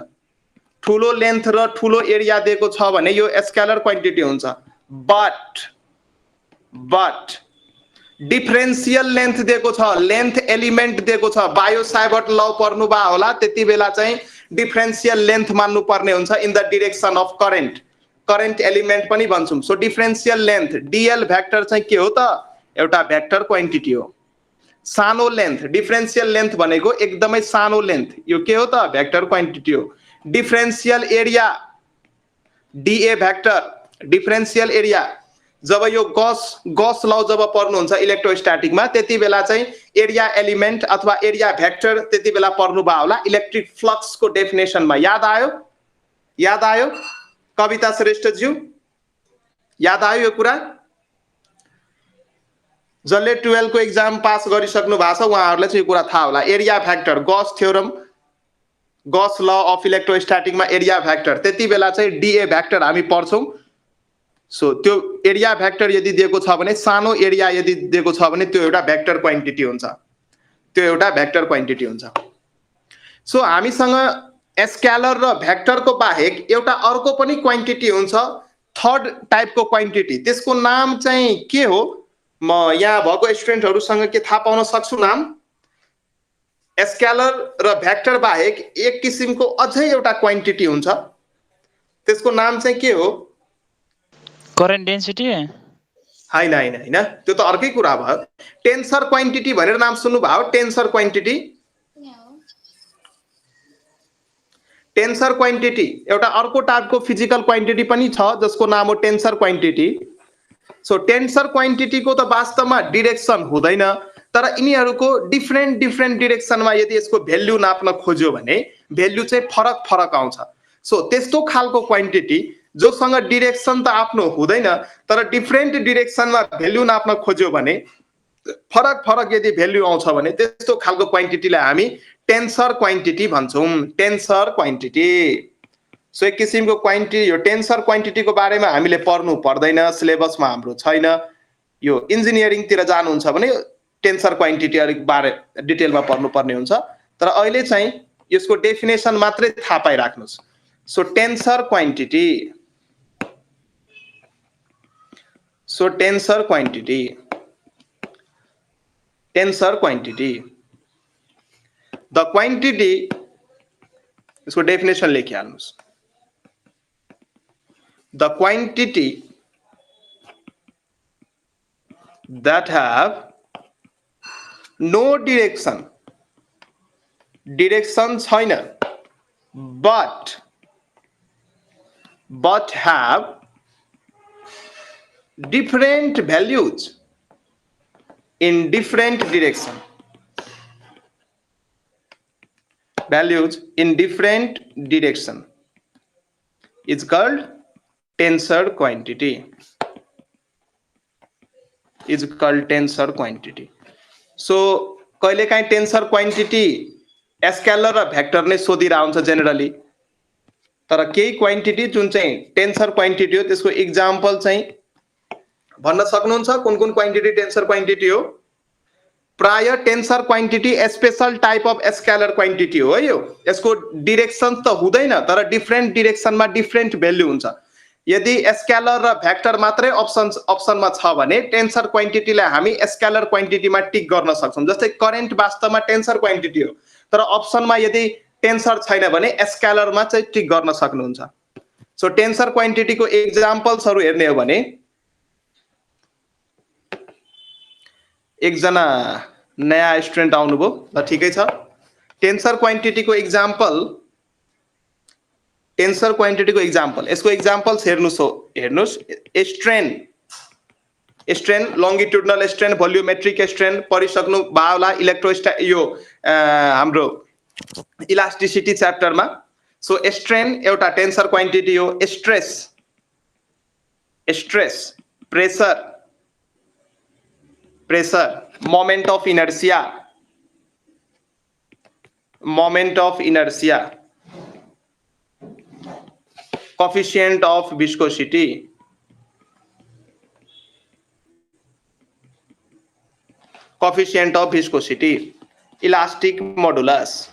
ठुलो लेन्थ र ठुलो एरिया दिएको छ भने यो स्केलर क्वान्टिटी हुन्छ। बट डिफरेन्शियल लेन्थ दिएको छ, लेन्थ एलिमेन्ट दिएको छ, बायो साइबर्ट ल पढ्नु भा होला, त्यति बेला चाहिँ डिफरेन्शियल लेन्थ मान्नु पर्ने हुन्छ in the direction of current, current element पनि भन्छौँ। So differential length DL vector चाहिँ के हो त? एउटा भेक्टर क्वान्टिटी हो। सानो लेन्थ, डिफरेन्शियल लेन्थ भनेको एकदमै सानो लेन्थ, यो के हो त? भेक्टर क्वान्टिटी हो। Differential area d A vector, differential area, जब यो गॉस लॉ जब पढ्नुहुन्छ इलेक्ट्रोस्टैटिकमा त्यति बेला चाहिँ एरिया एलिमेन्ट अथवा एरिया भेक्टर त्यति बेला पढ्नु भा होला इलेक्ट्रिक फ्लक्सको डेफिनेसनमा। याद आयो? याद आयो कविता श्रेष्ठ ज्यू? याद आयो यो कुरा? जसले 12 को एक्जाम पास गरिसक्नु भएको छ उहाँहरूलाई चाहिँ यो कुरा थाहा होला। Area vector, Gauss theorem, Gauss law of इलेक्ट्रोस्टैटिकमा एरिया भेक्टर, त्यति बेला चाहिँ डीए भेक्टर हामी पढ्छौँ। सो त्यो एरिया भेक्टर यदि दिएको छ भने, सानो एरिया यदि दिएको छ भने त्यो एउटा भेक्टर क्वान्टिटी हुन्छ, त्यो एउटा भेक्टर क्वान्टिटी हुन्छ। सो हामीसँग स्केलर र भेक्टरको बाहेक एउटा अर्को पनि क्वान्टिटी हुन्छ, थर्ड टाइपको क्वान्टिटी। त्यसको नाम चाहिँ के हो? म यहाँ भएको स्टुडेन्टहरुसँग के थाहा पाउन सक्छु नाम? स्केलर र भेक्टर बाहेक एक किसिमको अझै एउटा क्वान्टिटी हुन्छ, त्यसको नाम चाहिँ के हो? Current density? हैन हैन हैन, त्यो त अर्कै कुरा भयो। टेन्सर क्वान्टिटी भनेर नाम सुन्नु भयो? टेन्सर क्वान्टिटी, टेन्सर क्वान्टिटी एउटा अर्को टाइपको फिजिकल क्वान्टिटी पनि छ जसको नाम हो टेन्सर क्वान्टिटी। सो टेन्सर क्वान्टिटीको त वास्तवमा डिरेक्सन हुँदैन, तर यिनीहरूको डिफ्रेन्ट डिफ्रेन्ट डिरेक्सनमा यदि यसको भ्याल्यु नाप्न खोज्यो भने भ्याल्यु चाहिँ फरक फरक आउँछ। सो त्यस्तो खालको क्वान्टिटी जोसँग डिरेक्सन त आफ्नो हुँदैन तर डिफ्रेन्ट डिरेक्सनमा भ्याल्यु नाप्न खोज्यो भने फरक फरक यदि भ्याल्यु आउँछ भने त्यस्तो खालको क्वान्टिटीलाई हामी टेन्सर क्वान्टिटी भन्छौँ। टेन्सर क्वान्टिटी। सो एक किसिमको क्वान्टिटी, यो टेन्सर क्वान्टिटीको बारेमा हामीले पढ्नु पर्दैन, सिलेबसमा हाम्रो छैन। यो इन्जिनियरिङतिर जानुहुन्छ भने टेन्सर क्वान्टिटी अलिक बारे डिटेलमा पढ्नु पर्ने हुन्छ, तर अहिले चाहिँ यसको डेफिनेसन मात्रै थाहा पाइराख्नुस्। So tensor quantity, so tensor quantity, tensor quantity, the quantity, इसको डेफिनेसन लेखिहाल्नुस्। The quantity that have no direction, direction छैन, but have different values in different direction, values in different direction is called tensor quantity, is called tensor quantity. So कहिलेकाहीँ tensor quantity scalar र vector नै सोधिरहेको हुन्छ generally, तर केही quantity जुन चाहिँ टेन्सर क्वान्टिटी हो त्यसको इक्जाम्पल चाहिँ भन्न सक्नुहुन्छ? कुन कुन क्वान्टिटी टेन्सर क्वान्टिटी हो? प्राय tensor quantity special type of scalar quantity हो है। यो यसको डिरेक्सन त हुँदैन तर डिफ्रेन्ट डिरेक्सनमा डिफ्रेन्ट भ्याल्यु हुन्छ। यदि स्केलर र भेक्टर मात्रै अप्सनमा छ भने टेन्सर क्वान्टिटीलाई हामी स्केलर क्वान्टिटीमा टिक गर्न सक्छौँ। जस्तै करेन्ट वास्तवमा टेन्सर क्वान्टिटी हो तर अप्सनमा यदि टेन्सर छैन भने स्केलरमा चाहिँ टिक गर्न सक्नुहुन्छ। सो टेन्सर क्वान्टिटीको एक्जाम्पल्सहरू हेर्ने हो भने एकजना नयाँ स्टुडेन्ट आउनुभयो, ल ठिकै छ। टेन्सर क्वान्टिटीको एक्जाम्पल, टेन्सर क्वान्टिटीको एक्जाम्पल, यसको एक्जाम्पल्स हेर्नुस्। Strain, strain longitudinal strain, भोल्युमेट्रिक strain पढिसक्नु भयो होला यो हाम्रो इलास्टिसिटी च्याप्टरमा। सो स्ट्रेन एउटा टेन्सर क्वान्टिटी हो। Stress, stress, pressure, pressure, moment of inertia, moment of inertia, coefficient of viscosity, coefficient of viscosity, elastic modulus,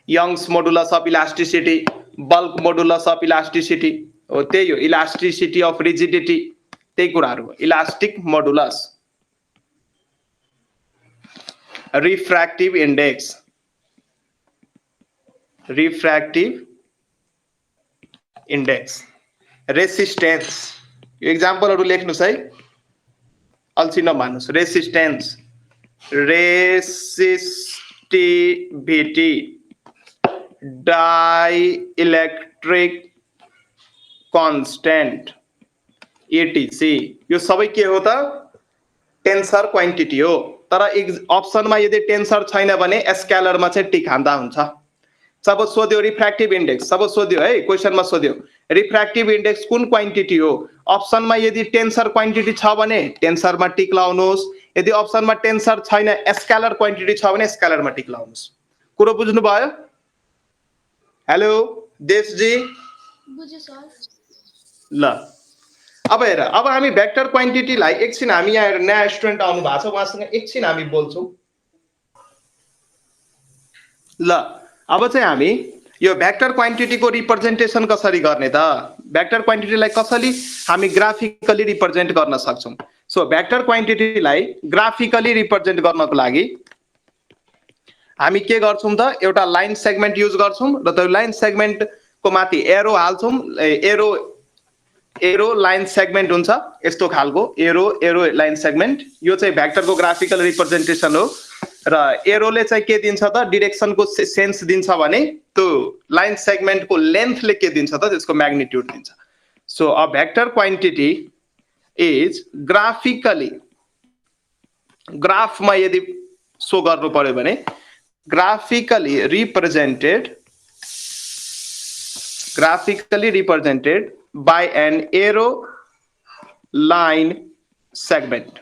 Young's modulus of elasticity, bulk modulus of elasticity, हो त्यही हो elasticity of rigidity, त्यही कुराहरु हो elastic modulus, refractive index, refractive index, resistance, यो एक्जाम्पलहरु लेख्नुस् है, अल्छी नमान्नुस्, resistance, resistivity, dielectric constant, etc. यो सबै के हो त टेन्सर क्वान्टिटी हो, तर अप्सनमा यदि टेन्सर छैन भने स्केलरमा चाहिँ टिक हान्दा हुन्छ। सपोज सोध्यो रिफ्र्याक्टिभ इन्डेक्स, सपोज सोध्यो है क्वेशनमा सोध्यो रिफ्र्याक्टिभ इन्डेक्स कुन क्वान्टिटी हो, अप्सनमा यदि टेन्सर क्वान्टिटी छ भने टेन्सरमा टिक लाउनुहोस्, यदि अप्सनमा टेन्सर छैन स्केलर क्वान्टिटी छ भने स्केलरमा टिक लाउनुहोस्। कुरो बुझ्नु भयो? हेलो देशजी, बुझ्यो सर। ल अब हेर, अब हामी भेक्टर क्वान्टिटीलाई एकछिन हामी यहाँ हेर नयाँ स्टुडेन्ट आउनु भएको छ, उहाँसँग एकछिन हामी बोल्छौँ। ल अब चाहिँ हामी यो भेक्टर क्वान्टिटीको रिप्रेजेन्टेसन कसरी गर्ने त, भेक्टर क्वान्टिटीलाई कसरी हामी ग्राफिकली रिप्रेजेन्ट गर्न सक्छौँ। सो भेक्टर क्वान्टिटीलाई ग्राफिकली रिप्रेजेन्ट गर्नको लागि हामी के गर्छौँ त, एउटा लाइन सेगमेन्ट युज गर्छौँ र त्यो लाइन सेगमेन्टको माथि एरो हाल्छौँ। एरो लाइन सेगमेन्ट हुन्छ यस्तो खालको, एरो लाइन सेगमेन्ट, यो चाहिँ भेक्टरको ग्राफिकल रिप्रेजेन्टेसन हो। र एरोले चाहिँ के दिन्छ त, डिरेक्सनको सेन्स दिन्छ भने त्यो लाइन सेगमेन्टको लेन्थले के दिन्छ त, त्यसको म्याग्निट्युड दिन्छ। So a vector quantity is graphically, ग्राफमा यदि सो गर्नु पर्यो भने graphically represented by an arrow line segment.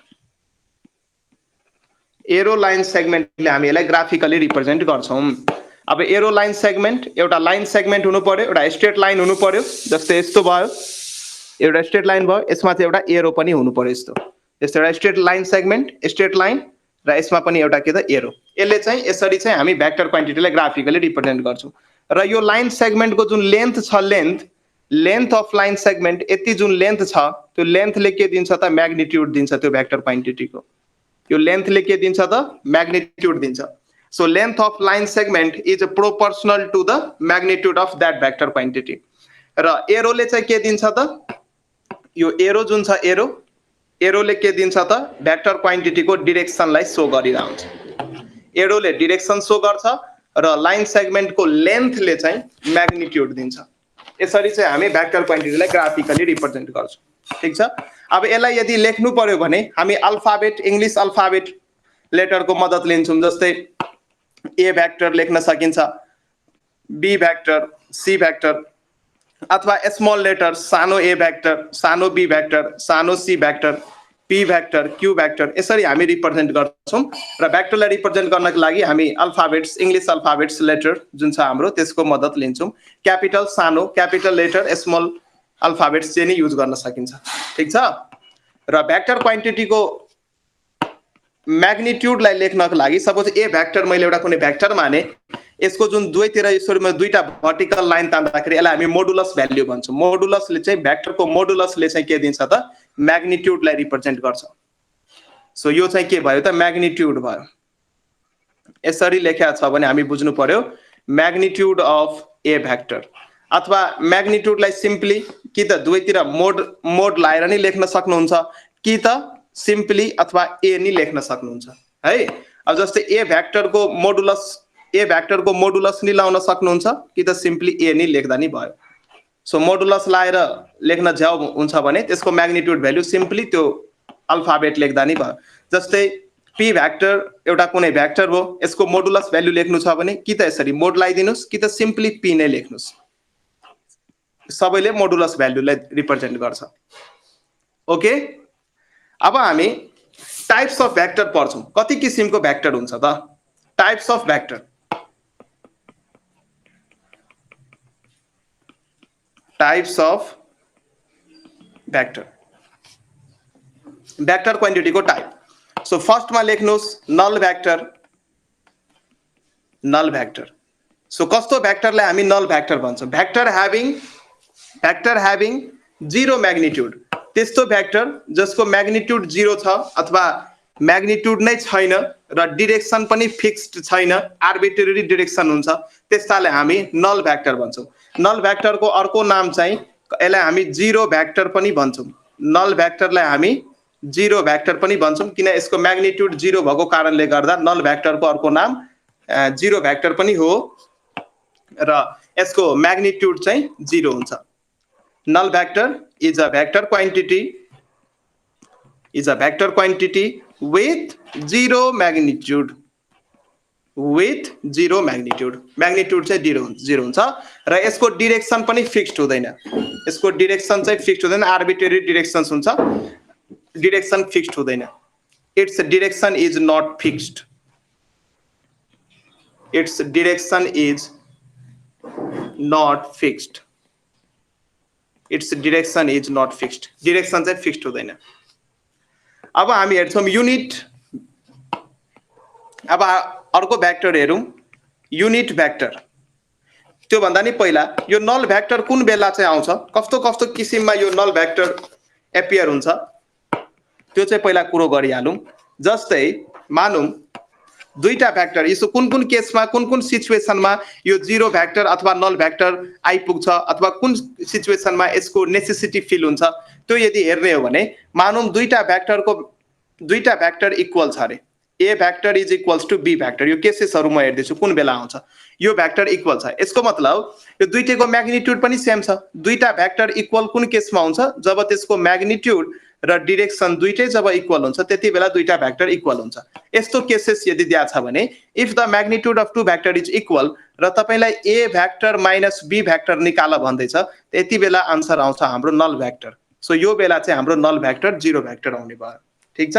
Arrow line सेगमेन्टले हामी यसलाई ग्राफिकली रिप्रेजेन्ट गर्छौं। अब एरो लाइन सेगमेन्ट एउटा लाइन सेगमेन्ट हुनु पर्यो, एउटा स्ट्रेट लाइन हुनु पर्यो, जस्तै यस्तो भयो, एउटा स्ट्रेट लाइन भयो, यसमा चाहिँ एउटा एरो पनि हुनु पर्यो यस्तो, यस्तो एउटा straight line segment, straight line र यसमा पनि एउटा के त एरो। यसले चाहिँ यसरी चाहिँ हामी भेक्टर क्वान्टिटीलाई ग्राफिकली रिप्रेजेन्ट गर्छौं। र यो लाइन सेगमेन्टको जुन लेन्थ छ, लेन्थ अफ लाइन सेगमेन्ट यति जुन लेन्थ छ, त्यो लेन्थले के दिन्छ त, म्याग्निट्युड दिन्छ त्यो भेक्टर क्वान्टिटीको। यो लेन्थले के दिन्छ त, म्याग्निट्युड दिन्छ। So length of line segment is proportional to the magnitude of that vector quantity. र एरोले चाहिँ के दिन्छ त, यो एरो जुन छ, एरोले के दिन्छ त, भेक्टर क्वान्टिटीको डिरेक्सनलाई सो गरिरहन्छ। एरोले डिरेक्सन सो गर्छ र लाइन सेगमेन्टको लेन्थले चाहिँ म्याग्निट्युड दिन्छ। यसरी चाहिँ हामी भेक्टर क्वान्टिटीलाई ग्राफिकली रिप्रेजेन्ट गर्छौं। ठीक छ। अब यसलाई यदि लेख्नु पर्यो भने हामी अल्फाबेट, इंग्लिश अल्फाबेट लेटरको मद्दत लिन्छौं। जस्तै ए भेक्टर लेख्न सकिन्छ, बी भेक्टर, सी भेक्टर, अथवा स्मल लेटर सानो ए भेक्टर, सानो बी भेक्टर, सानो C vector, P vector, Q vector, यसरी हामी रिप्रेजेन्ट गर्छौं। र भेक्टरलाई रिप्रेजेन्ट गर्नको लागि हामी अल्फाबेट्स, इंग्लिश अल्फाबेट्स लेटर जुन छ हाम्रो त्यसको मद्दत लिन्छौं। क्यापिटल सानो, क्यापिटल लेटर, स्मल अल्फाबेट्स चाहिँ नि युज गर्न सकिन्छ। ठीक छ। र भेक्टर क्वान्टिटीको म्याग्निट्युडलाई लेख्नको लागि सपोज ए भेक्टर मैले एउटा कुनै भेक्टर माने, यसको जुन दुवैतिर यसरी दुईटा भर्टिकल लाइन तान्दाखेरि यसलाई हामी मोडुलस भ्याल्यु भन्छौं। मोडुलसले चाहिँ भेक्टरको मोडुलसले चाहिँ के दिन्छ त, म्याग्निट्युडलाई रिप्रेजेन्ट गर्छ। सो यो चाहिँ के भयो त, म्याग्निट्युड भयो। यसरी लेखेको छ भने हामी बुझ्नु पर्यो म्याग्निट्युड अफ ए भेक्टर, अथवा म्याग्निट्युडलाई सिम्पली कि त दुवैतिर मोड लाएर नि लेख्न सक्नुहुन्छ, कि त सिम्पली अथवा ए नि लेख्न सक्नुहुन्छ है। अब जस्तै ए भेक्टरको मोडुलस नि लाउन सक्नुहुन्छ, कि त सिम्पली ए नि लेख्दा नि भयो। सो मोडुलस लाएर लेख्न झ्याउ हुन्छ भने त्यसको म्याग्निट्युड भ्यालु सिम्पली त्यो अल्फाबेट लेख्दा नि भयो। जस्तै पी भेक्टर एउटा कुनै भेक्टर हो, यसको मोडुलस भ्यालु लेख्नु छ भने कि त यसरी मोड लगाइदिनुस्, कि त सिम्पली पी नै लेख्नुस्। सबैले मोडुलस भ्यालुलाई रिप्रेजेन्ट गर्छ। ओके। अब हामी टाइप्स अफ भेक्टर पढ्छौं। कति किसिमको भेक्टर हुन्छ त, types of vector. Types of vector, vector quantity को टाइप। सो फर्स्ट में लेख्नुहोस् null vector, null vector. So कस्तो भेक्टरलाई हामी नल भेक्टर भन्छौं? भेक्टर ह्याभिङ जीरो मैग्निट्यूड, त्यस्तो भेक्टर जसको मैग्निट्यूड जीरो छ अथवा मैग्निट्यूड नै छैन र डिरेक्सन पनि फिक्स्ड छैन, आर्बिट्रेरी डिरेक्सन हुन्छ, त्यस्तालाई हामी नल भेक्टर भन्छौं। नल भेक्टर को अर्को नाम चाहिँ यसलाई हामी जीरो भेक्टर पनि भन्छौं। नल भेक्टरलाई हामी जीरो भेक्टर पनि भन्छौं किन यसको मैग्निट्यूड जीरो भएको कारणले गर्दा नल भेक्टर को अर्को नाम जीरो भेक्टर पनि हो र यसको मैग्निट्यूड चाहिँ जीरो हुन्छ। null vector is a vector quantity with zero magnitude, magnitude चाहिँ जीरो हुन्छ र यसको डिरेक्सन पनि फिक्स्ड हुँदैन, यसको डिरेक्सन चाहिँ फिक्स्ड हुँदैन, आर्बिट्रेरी डिरेक्सन्स हुन्छ, डिरेक्सन फिक्स्ड हुँदैन। Its direction is not fixed, its direction is not fixed, its direction is not fixed, direction चाहिँ फिक्स्ड हुँदैन। अब हामी हेर्छौं युनिट, अब अर्को भेक्टर हेरौं युनिट भेक्टर। त्यो भन्दा नि पहिला यो नल भेक्टर कुन बेला चाहिँ आउँछ, कस्तो कस्तो किसिममा यो नल भेक्टर एपियर हुन्छ त्यो चाहिँ पहिला कुरो गरिहालौं। जस्तै मानौं दुईटा भेक्टर, यसो कुन कुन केसमा कुन कुन सिचुएसनमा यो जीरो भेक्टर अथवा नल भेक्टर आइपुग्छ अथवा कुन सिचुएसनमा यसको नेसेसिटी फिल हुन्छ त्यो यदि हेर्ने हो भने मानौं दुईटा भेक्टर इक्वल छ अरे, A vector is equals to B vector, यो केसेसहरु म हेर्दैछु कुन बेला आउँछ। यो भेक्टर इक्वल छ, यसको मतलब यो दुईटैको म्याग्निट्युड पनि सेम छ। दुईटा भेक्टर इक्वल कुन केसमा हुन्छ, जब त्यसको म्याग्निट्युड र डिरेक्सन दुईटै जब इक्वल हुन्छ त्यति बेला दुईटा भेक्टर इक्वल हुन्छ। यस्तो केसेस यदि दिया छ भने if the magnitude of two vector is equal र तपाईलाई A vector minus B vector निकाल भन्दैछ, त्यति बेला आन्सर आउँछ हाम्रो नल भेक्टर। सो यो बेला चाहिँ हाम्रो नल भेक्टर जीरो भेक्टर आउने भयो। ठीक छ।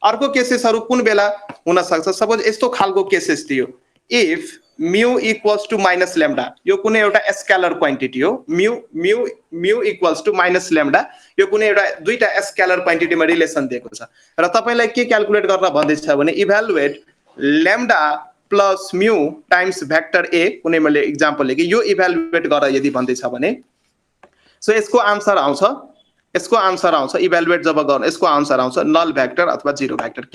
अर्को केसेसहरु कुन बेला हुन सक्छ, सपोज यस्तो खालको केसेस दियो, if mu equals to minus lambda, यो कुनै एउटा स्केलर क्वान्टिटी हो, mu equals to minus lambda, यो कुनै एउटा दुईटा स्केलर क्वान्टिटीमा रिलेसन दिएको छ र तपाईलाई के क्याल्कुलेट गर्न भन्दैछ भने evaluate lambda plus mu times vector A, कुनै मैले एक्जाम्पल लेके यो इभ्यालुएट गर यदि भन्दैछ भने सो यसको आन्सर आउँछ इभ्यालुएट जब गर्न यसको आन्सर आउँछ नल भेक्टर अथवा जीरो भेक्टर।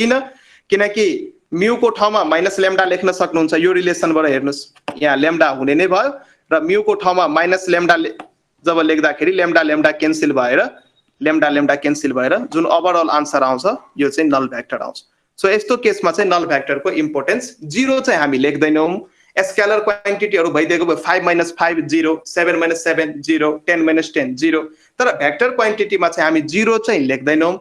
किनकि म्यू को ठाउँमा माइनस लैम्डा लेख्न सक्नुहुन्छ, यो रिलेसनबाट हेर्नुस् यहाँ लैम्डा हुने नै भयो र म्यू को ठाउँमा माइनस लैम्डा जब लेख्दाखेरि लैम्डा क्यान्सल भएर जुन ओभरअल आन्सर आउँछ यो चाहिँ नल भेक्टर आउँछ। सो यस्तो केसमा चाहिँ नल भेक्टरको इम्पोर्टेन्स जीरो चाहिँ हामी लेख्दैनौं। स्केलर क्वान्टिटीहरु भइदिएको भयो 5 - 5 0, 7 - 7 0, 10 - 10 0, तर भेक्टर क्वान्टिटीमा चाहिँ हामी जीरो चाहिँ लेख्दैनौं।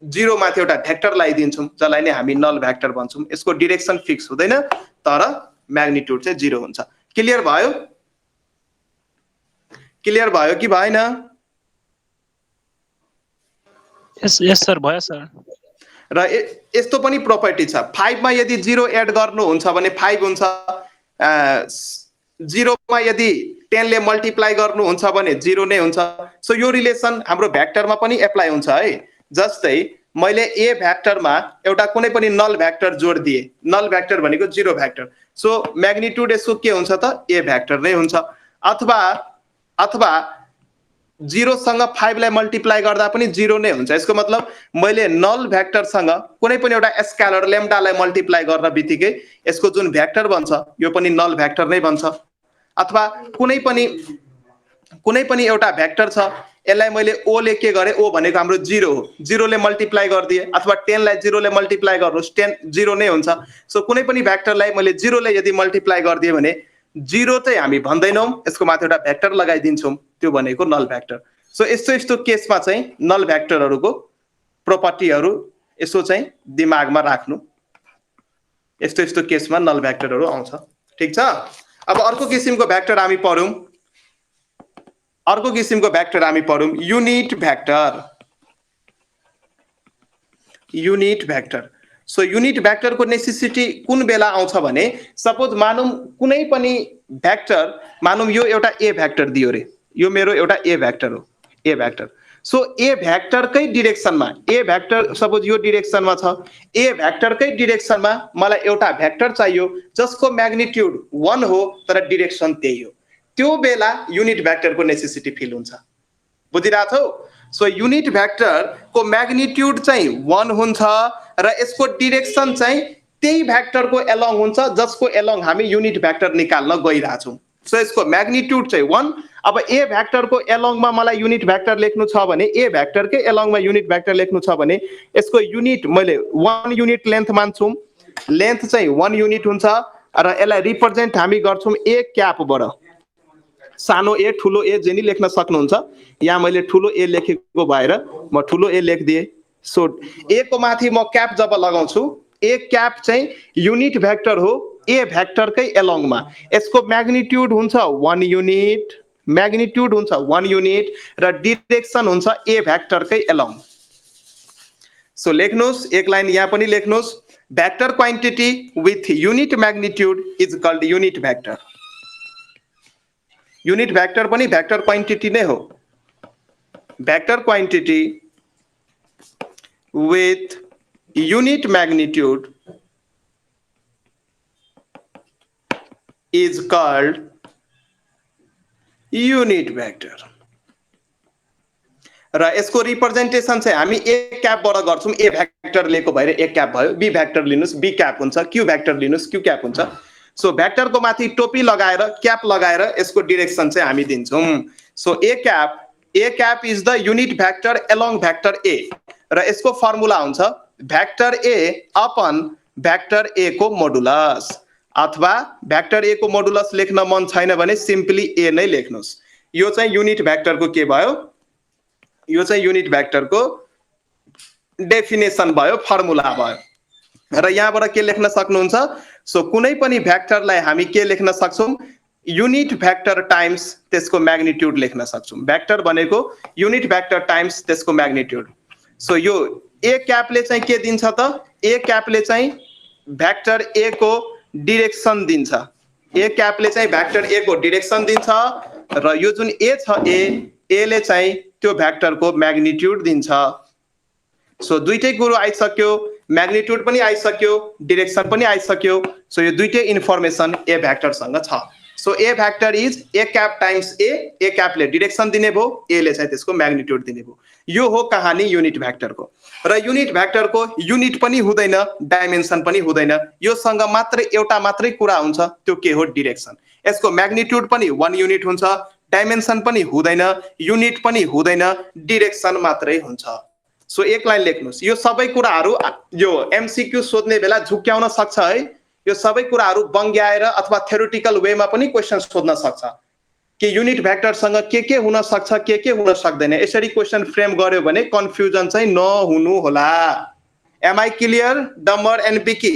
जीरो माथि एउटा भेक्टर लगाइदिन्छौं जसलाई नै हामी नल भेक्टर भन्छौं। यसको डिरेक्सन फिक्स हुँदैन तर म्याग्निट्युड चाहिँ जीरो हुन्छ। क्लियर भयो कि भएन? यस सर, भयो सर। र यस्तो पनि प्रपर्टी छ, 5 मा यदि 0 एड गर्नुहुन्छ भने 5 हुन्छ, 0 मा यदि 10 ले मल्टिप्लाई गर्नुहुन्छ भने 0 नै हुन्छ। सो यो रिलेसन हाम्रो भेक्टरमा पनि एप्लाई हुन्छ है। जस्तै मैले ए भेक्टरमा एउटा कुनै पनि नल भेक्टर जोड दिए, नल भेक्टर भनेको जीरो भेक्टर, सो म्याग्निट्युड यसको के हुन्छ त ए भेक्टर नै हुन्छ। अथवा 0 सँग 5 लाई मल्टिप्लाई गर्दा पनि 0 नै हुन्छ। यसको मतलब मैले नल भेक्टर सँग कुनै पनि एउटा स्केलर लैम्डालाई मल्टिप्लाई गर्न बित्तिकै यसको जुन भेक्टर बन्छ यो पनि नल भेक्टर नै बन्छ। अथवा कुनै पनि एउटा भेक्टर छ, यसलाई मैले ओ ले के गरे, ओ भनेको हाम्रो 0 हो, 0 ले मल्टिप्लाई गर्दिए अथवा 10 लाई 0 ले मल्टिप्लाई गर्नुस् 10 0 नै हुन्छ। सो कुनै पनि भेक्टरलाई मैले 0 ले यदि मल्टिप्लाई गर्दिए भने 0 चाहिँ हामी भन्दैनौं, यसको माथि एउटा भेक्टर लगाइदिन्छौं, त्यो भनेको नल भेक्टर। सो यस्तो केसमा चाहिँ नल भेक्टरहरुको प्रोपर्टीहरु यसो चाहिँ दिमागमा राख्नु, यस्तो केसमा नल भेक्टरहरु आउँछ। ठीक छ। अब अर्को किसिमको भेक्टर हामी पढौं, unit vector. So unit vector को नेसेसिटी कुन बेला आउँछ भने सपोज मानौं कुनै पनि भेक्टर, मानौं यो एउटा ए भेक्टर दियो रे, यो मेरो एउटा ए भेक्टर हो, ए भेक्टर। सो ए भेक्टरकै डिरेक्सनमा, ए भेक्टर सपोज यो डिरेक्सनमा छ, ए भेक्टरकै डिरेक्सनमा मलाई एउटा भेक्टर चाहियो जसको म्याग्निट्युड 1 हो तर डिरेक्सन त्यही हो, त्यो बेला युनिट भेक्टरको नेसेसिटी फिल हुन्छ। बुझिरहेछौ? सो युनिट भेक्टरको म्याग्निट्युड चाहिँ 1 हुन्छ र यसको डिरेक्सन चाहिँ त्यही भेक्टरको एलङ हुन्छ जसको एलङ हामी युनिट भेक्टर निकाल्न गइरहेछौँ। सो यसको म्याग्निट्युड चाहिँ 1। अब ए भेक्टरको एलङमा मलाई युनिट भेक्टर लेख्नु छ भने, ए भेक्टरकै एलङमा युनिट भेक्टर लेख्नु छ भने यसको युनिट मैले 1 युनिट लेन्थ मान्छौँ, लेन्थ चाहिँ 1 युनिट हुन्छ र यसलाई रिप्रेजेन्ट हामी गर्छौँ ए क्यापबाट। सानो ए ठुलो ए जे नि लेख्न सक्नुहुन्छ, यहाँ मैले ठुलो ए लेखेको भएर म ठुलो ए लेखिदिएँ। सो ए को माथि म क्याप जब लगाउँछु, ए क्याप चाहिँ युनिट भेक्टर हो ए भेक्टरकै एलङमा, यसको म्याग्निट्युड हुन्छ 1 युनिट, म्याग्निट्युड हुन्छ 1 युनिट र डिरेक्सन हुन्छ ए भेक्टरकै एलङ। सो लेख्नुहोस्, एक लाइन यहाँ पनि लेख्नुहोस्, vector quantity with unit magnitude is called unit vector. Unit vector पनि भेक्टर क्वान्टिटी नै हो। Vector quantity with unit magnitude is called unit vector। र यसको रिप्रेजेन्टेसन चाहिँ हामी ए क्यापबाट गर्छौँ, ए भेक्टर लिएको भएर ए क्याप भयो, बी भेक्टर लिनुस् बी क्याप हुन्छ, क्यू भेक्टर लिनुस् क्यू क्याप हुन्छ। सो भेक्टरको माथि टोपी लगाएर क्याप लगाएर यसको डिरेक्सन चाहिँ हामी दिन्छौँ। So A cap is the unit vector along vector A र यसको फर्मुला हुन्छ vector A upon vector A को मोडुलस, अथवा भेक्टर ए को मोडुलस लेख्न मन छैन भने सिम्पली ए नै लेख्नुहोस्। यो चाहिँ युनिट भेक्टरको के भयो? यो चाहिँ युनिट भेक्टरको डेफिनेसन भयो, फर्मुला भयो। र यहाँबाट के लेख्न सक्नुहुन्छ? सो कुनै पनि भेक्टरलाई हामी के लेख्न सक्छौँ? युनिट भेक्टर टाइम्स त्यसको म्याग्निट्युड लेख्न सक्छौँ। भेक्टर भनेको युनिट भेक्टर टाइम्स त्यसको म्याग्निट्युड। सो यो ए क्यापले चाहिँ के दिन्छ त? ए क्यापले चाहिँ भेक्टर ए को डिरेक्सन दिन्छ। ए क्यापले चाहिँ भेक्टर ए को डिरेक्सन दिन्छ र यो जुन ए छ ए ले चाहिँ त्यो भेक्टरको म्याग्निट्युड दिन्छ। सो दुईटै कुरो आइसक्यो, म्याग्निट्युड पनि आइसक्यो, डिरेक्सन पनि आइसक्यो। सो यो दुईटै इन्फर्मेसन ए भेक्टरसँग छ। So A vector is A cap times A क्यापले डिरेक्सन दिने भयो, ए ले चाहिँ त्यसको म्याग्निट्युड दिने भयो। यो हो कहानी युनिट भेक्टरको। र युनिट भेक्टरको युनिट पनि हुँदैन, डाइमेन्सन पनि हुँदैन, योसँग मात्रै एउटा मात्रै कुरा हुन्छ, त्यो के हो? डिरेक्सन। यसको म्याग्निट्युड पनि 1 युनिट हुन्छ, डाइमेन्सन पनि हुँदैन, युनिट पनि हुँदैन, डिरेक्सन मात्रै हुन्छ। सो एक लाइन लेख्नुहोस्, यो सबै कुराहरू यो एमसीक्यू सोध्ने बेला झुक्क्याउन सक्छ है। यो सबै कुराहरू बङ्ग्याएर अथवा थ्योरिटिकल वेमा पनि क्वेसन सोध्न सक्छ कि युनिट भेक्टरसँग के हुन सक्छ, के हुन सक्दैन। यसरी क्वेसन फ्रेम गर्यो भने कन्फ्युजन चाहिँ नहुनु होला। Am I clear Dambar and Biki?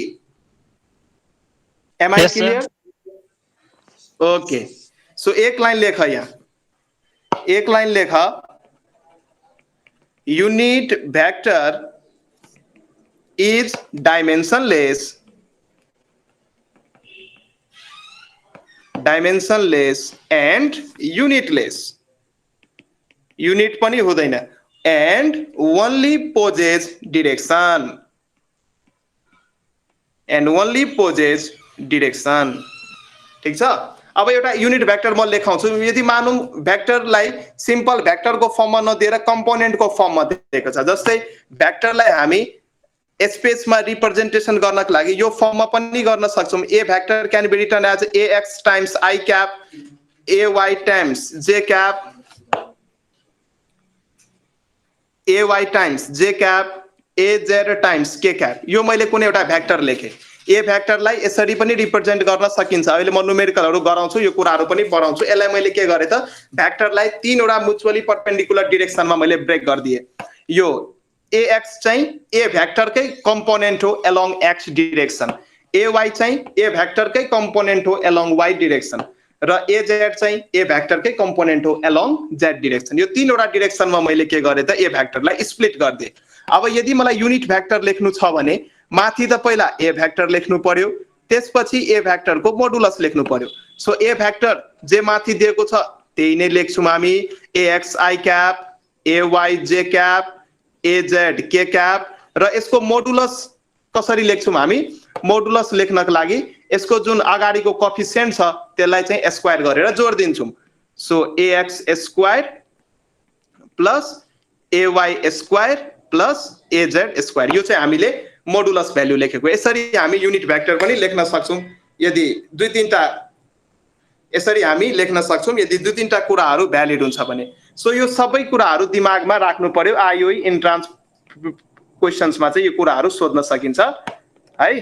Am I clear? Okay. So एक लाइन लेख, यहाँ एक लाइन लेख, unit vector is dimensionless and unitless, unit पनि हुँदैन, and only possess direction, ठीक छ? अब एउटा युनिट भेक्टर म लेखाउँछु। यदि मानौँ भेक्टरलाई सिम्पल भेक्टरको फर्ममा नदिएर कम्पोनेन्टको फर्ममा दिएको छ, जस्तै भेक्टरलाई हामी स्पेसमा रिप्रेजेन्टेसन गर्नको लागि यो फर्ममा पनि गर्न सक्छौँ। A vector can be written as ax times I cap, ay times J cap, ay times J cap, az times K cap. यो मैले कुनै एउटा भेक्टर लेखेँ। ए भेक्टरलाई यसरी पनि रिप्रेजेन्ट गर्न सकिन्छ। अहिले म न्युमेरिकलहरू गराउँछु, यो कुराहरू पनि पढाउँछु। यसलाई मैले के गरेँ त, भेक्टरलाई 3 वटा म्युचुअली परपेन्डिकुलर डिरेक्सनमा मैले ब्रेक गरिदिएँ। यो ax चाहिँ ए भेक्टरकै कम्पोनेन्ट हो एलोङ x डिरेक्सन, ay चाहिँ ए भेक्टरकै कम्पोनेन्ट हो एलोङ y डिरेक्सन र az चाहिँ ए भेक्टरकै कम्पोनेन्ट हो एलोङ z डिरेक्सन। यो 3 वटा डिरेक्सनमा मैले के गरेँ त, ए भेक्टरलाई स्प्लिट गरिदिएँ। अब यदि मलाई युनिट भेक्टर लेख्नु छ भने माथि त पहिला ए भेक्टर लेख्नु पर्यो, त्यसपछि ए भेक्टरको मोडुलस लेख्नु पर्यो। सो ए भेक्टर जे माथि दिएको छ त्यही नै लेख्छौँ हामी AXI cap AYJ cap AZ K cap र यसको मोडुलस कसरी लेख्छौँ हामी मोडुलस लेख्नको लागि यसको जुन अगाडिको कोएफिसिएन्ट छ त्यसलाई चाहिँ स्क्वायर गरेर जोड दिन्छौँ so AX square plus AY square plus AZ square यो चाहिँ हामीले मोडुलस भ्यालु लेखेको यसरी हामी युनिट भेक्टर पनि लेख्न सक्छौँ यदि दुई तीनटा यसरी हामी लेख्न सक्छौँ यदि दुई तीनटा कुराहरू भ्यालिड हुन्छ भने सो यो सबै कुराहरू दिमागमा राख्नु पर्यो आइओई इन्ट्रान्स क्वेशन्समा चाहिँ यो कुराहरू सोध्न सकिन्छ है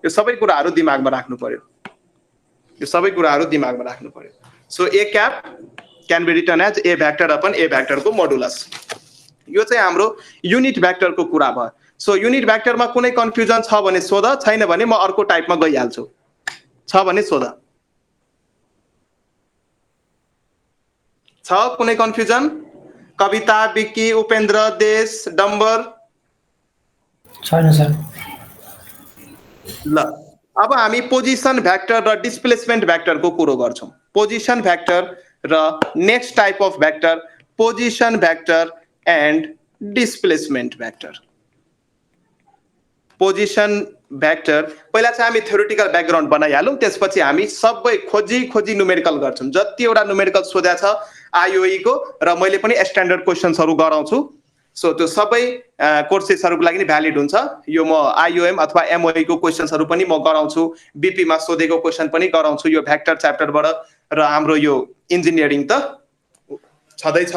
यो सबै कुराहरू दिमागमा राख्नु पर्यो यो सबै कुराहरू दिमागमा राख्नु पर्यो so A cap can be written as A vector upon A भेक्टरको मोडुलस यो चाहिँ हाम्रो युनिट भेक्टरको कुरा भयो सो युनिट भेक्टरमा कुनै कन्फ्युजन छ भने सोध छैन भने म अर्को टाइपमा गइहाल्छु छ भने सोध छ कुनै कन्फ्युजन कविता विक्की उपेन्द्र देश डम्बर छैन सर ल अब हामी पोजिसन भेक्टर र डिस्प्लेसमेन्ट भेक्टरको कुरो गर्छौं पोजिसन भेक्टर र next type of vector position vector and displacement vector position vector पहिला चाहिँ हामी थ्योरेटिकल ब्याकग्राउन्ड बनाइहालौँ त्यसपछि हामी सबै खोजी न्युमेरिकल गर्छौँ जतिवटा न्युमेरिकल सोध्या छ आइओई को र मैले पनि स्ट्यान्डर्ड क्वेशन्सहरू गराउँछु सो त्यो सबै कोर्सेसहरूको लागि नि भ्यालिड हुन्छ यो म आइओएम अथवा एमओई को क्वेशन्सहरू पनि म गराउँछु बीपी मा सोधेको क्वेशन पनि गराउँछु यो भेक्टर च्याप्टरबाट र हाम्रो यो इन्जिनियरिङ त छँदैछ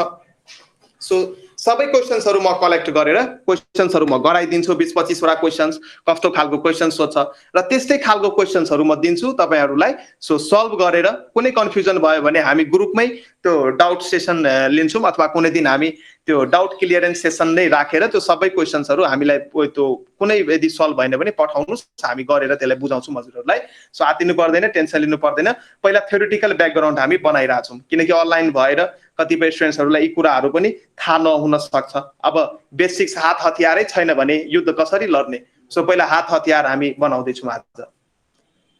सो सबै क्वेशन्सहरू म कलेक्ट गरेर क्वेशन्सहरू म गराइदिन्छु 20-25 वटा क्वेशन्स कस्तो खालको क्वेशन सोध्छ र त्यस्तै खालको क्वेशन्सहरू म दिन्छु तपाईहरुलाई सो सल्भ गरेर कुनै कन्फ्युजन भयो भने हामी ग्रुपमै त्यो डाउट सेसन लिन्छौं अथवा कुनै दिन हामी त्यो डाउट क्लियरेन्स सेसन नै राखेर त्यो सबै क्वेशन्सहरू हामीलाई त्यो कुनै यदि सल्भ भएन भने पठाउनुस् हामी गरेर त्यसलाई बुझाउँछौं हजुरहरुलाई सो आतिनु पर्दैन टेन्सन लिनु पर्दैन पहिला थ्योरेटिकल ब्याकग्राउन्ड हामी बनाइराछौं किनकि अनलाइन भएर कतिपय स्टुडेन्ट्सहरुलाई यी कुराहरू पनि थाहा नहुन सक्छ अब बेसिक्स हात हतियारै छैन भने युद्ध कसरी लड्ने सो पहिला हात हतियार हामी बनाउँदै छौं आज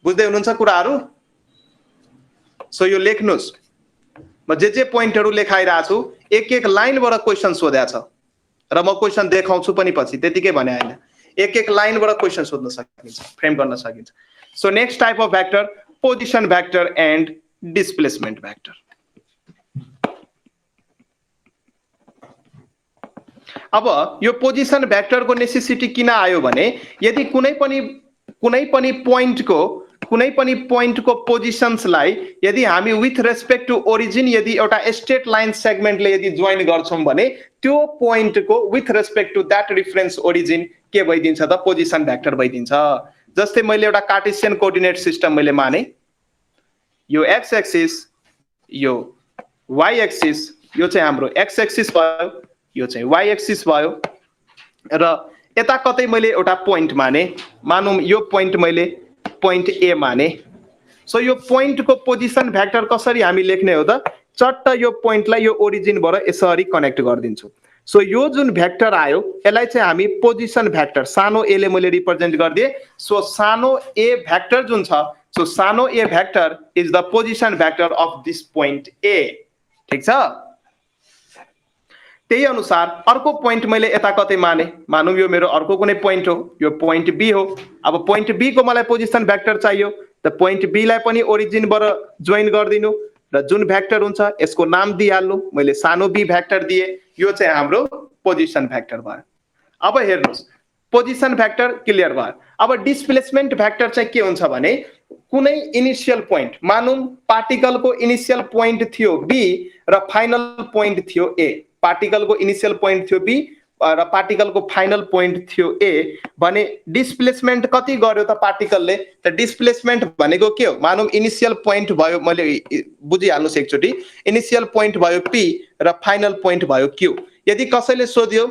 बुझ्दै हुनुहुन्छ कुराहरू सो यो लेख्नुस् म जे पोइन्टहरु लेखाइराछु एक एक लाइनबाट क्वेशन सोध्या छ र म क्वेशन देखाउँछु पनि पछि त्यतिकै भने हैन एक एक लाइनबाट क्वेशन सोध्न सकिन्छ फ्रेम गर्न सकिन्छ so next type of vector position vector and displacement vector अब यो पोजिसन भेक्टरको नेसेसिटी किन आयो भने यदि कुनै पनि पोइन्टको पोजिसन्सलाई यदि हामी विथ रेस्पेक्ट टु ओरिजिन यदि एउटा स्ट्रेट लाइन सेगमेन्टले यदि जोइन गर्छौं भने त्यो पोइन्टको with respect to that reference origin के भइदिन्छ त पोजिसन भेक्टर भइदिन्छ जस्तै मैले एउटा कार्टेसियन कोअर्डिनेट सिस्टम मैले माने यो एक्स एक्सिस यो वाई एक्सिस यो चाहिँ हाम्रो एक्स एक्सिस भयो यो चाहिँ वाई एक्सिस भयो र यता कतै मैले एउटा पोइन्ट माने मानौं यो पोइन्ट मैले पोइन्ट ए माने सो यो पोइन्टको पोजिसन भेक्टर कसरी हामी लेख्ने हो त चट्ट यो पोइन्टलाई यो ओरिजिनबाट यसरी कनेक्ट गरिदिन्छु सो यो जुन भेक्टर आयो यसलाई चाहिँ हामी पोजिसन भेक्टर सानो ए ले मैले रिप्रेजेन्ट गर्दिए सो सानो ए भेक्टर जुन छ सो सानो A vector is the position vector of this point A ठीक छ त्यही अनुसार अर्को पोइन्ट मैले यता कतै माने मानौं यो मेरो अर्को कुनै पोइन्ट हो यो पोइन्ट बी हो अब पोइन्ट बी को मलाई पोजिसन भेक्टर चाहियो त पोइन्ट बी लाई पनि ओरिजिनबाट जोइन गर्दिनु र जुन भेक्टर हुन्छ यसको नाम दिइहाल्नु मैले सानो बी भेक्टर दिए यो चाहिँ हाम्रो पोजिसन भेक्टर भयो अब हेर्नुस् पोजिसन भेक्टर क्लियर भयो अब डिस्प्लेसमेन्ट भेक्टर चाहिँ के हुन्छ भने कुनै इनिशियल पोइन्ट मानौं पार्टिकलको इनिशियल पोइन्ट थियो बी र फाइनल पोइन्ट थियो ए पार्टिकलको इनिशियल पोइन्ट थियो बी र पार्टिकलको फाइनल पोइन्ट थियो ए भने डिस्प्लेसमेन्ट कति गर्यो त पार्टिकलले त डिस्प्लेसमेन्ट भनेको के हो मानौं इनिशियल पोइन्ट भयो मैले बुझिहाल्नुस् एकचोटी इनिशियल पोइन्ट भयो पी र फाइनल पोइन्ट भयो क्यू यदि कसैले सोध्यो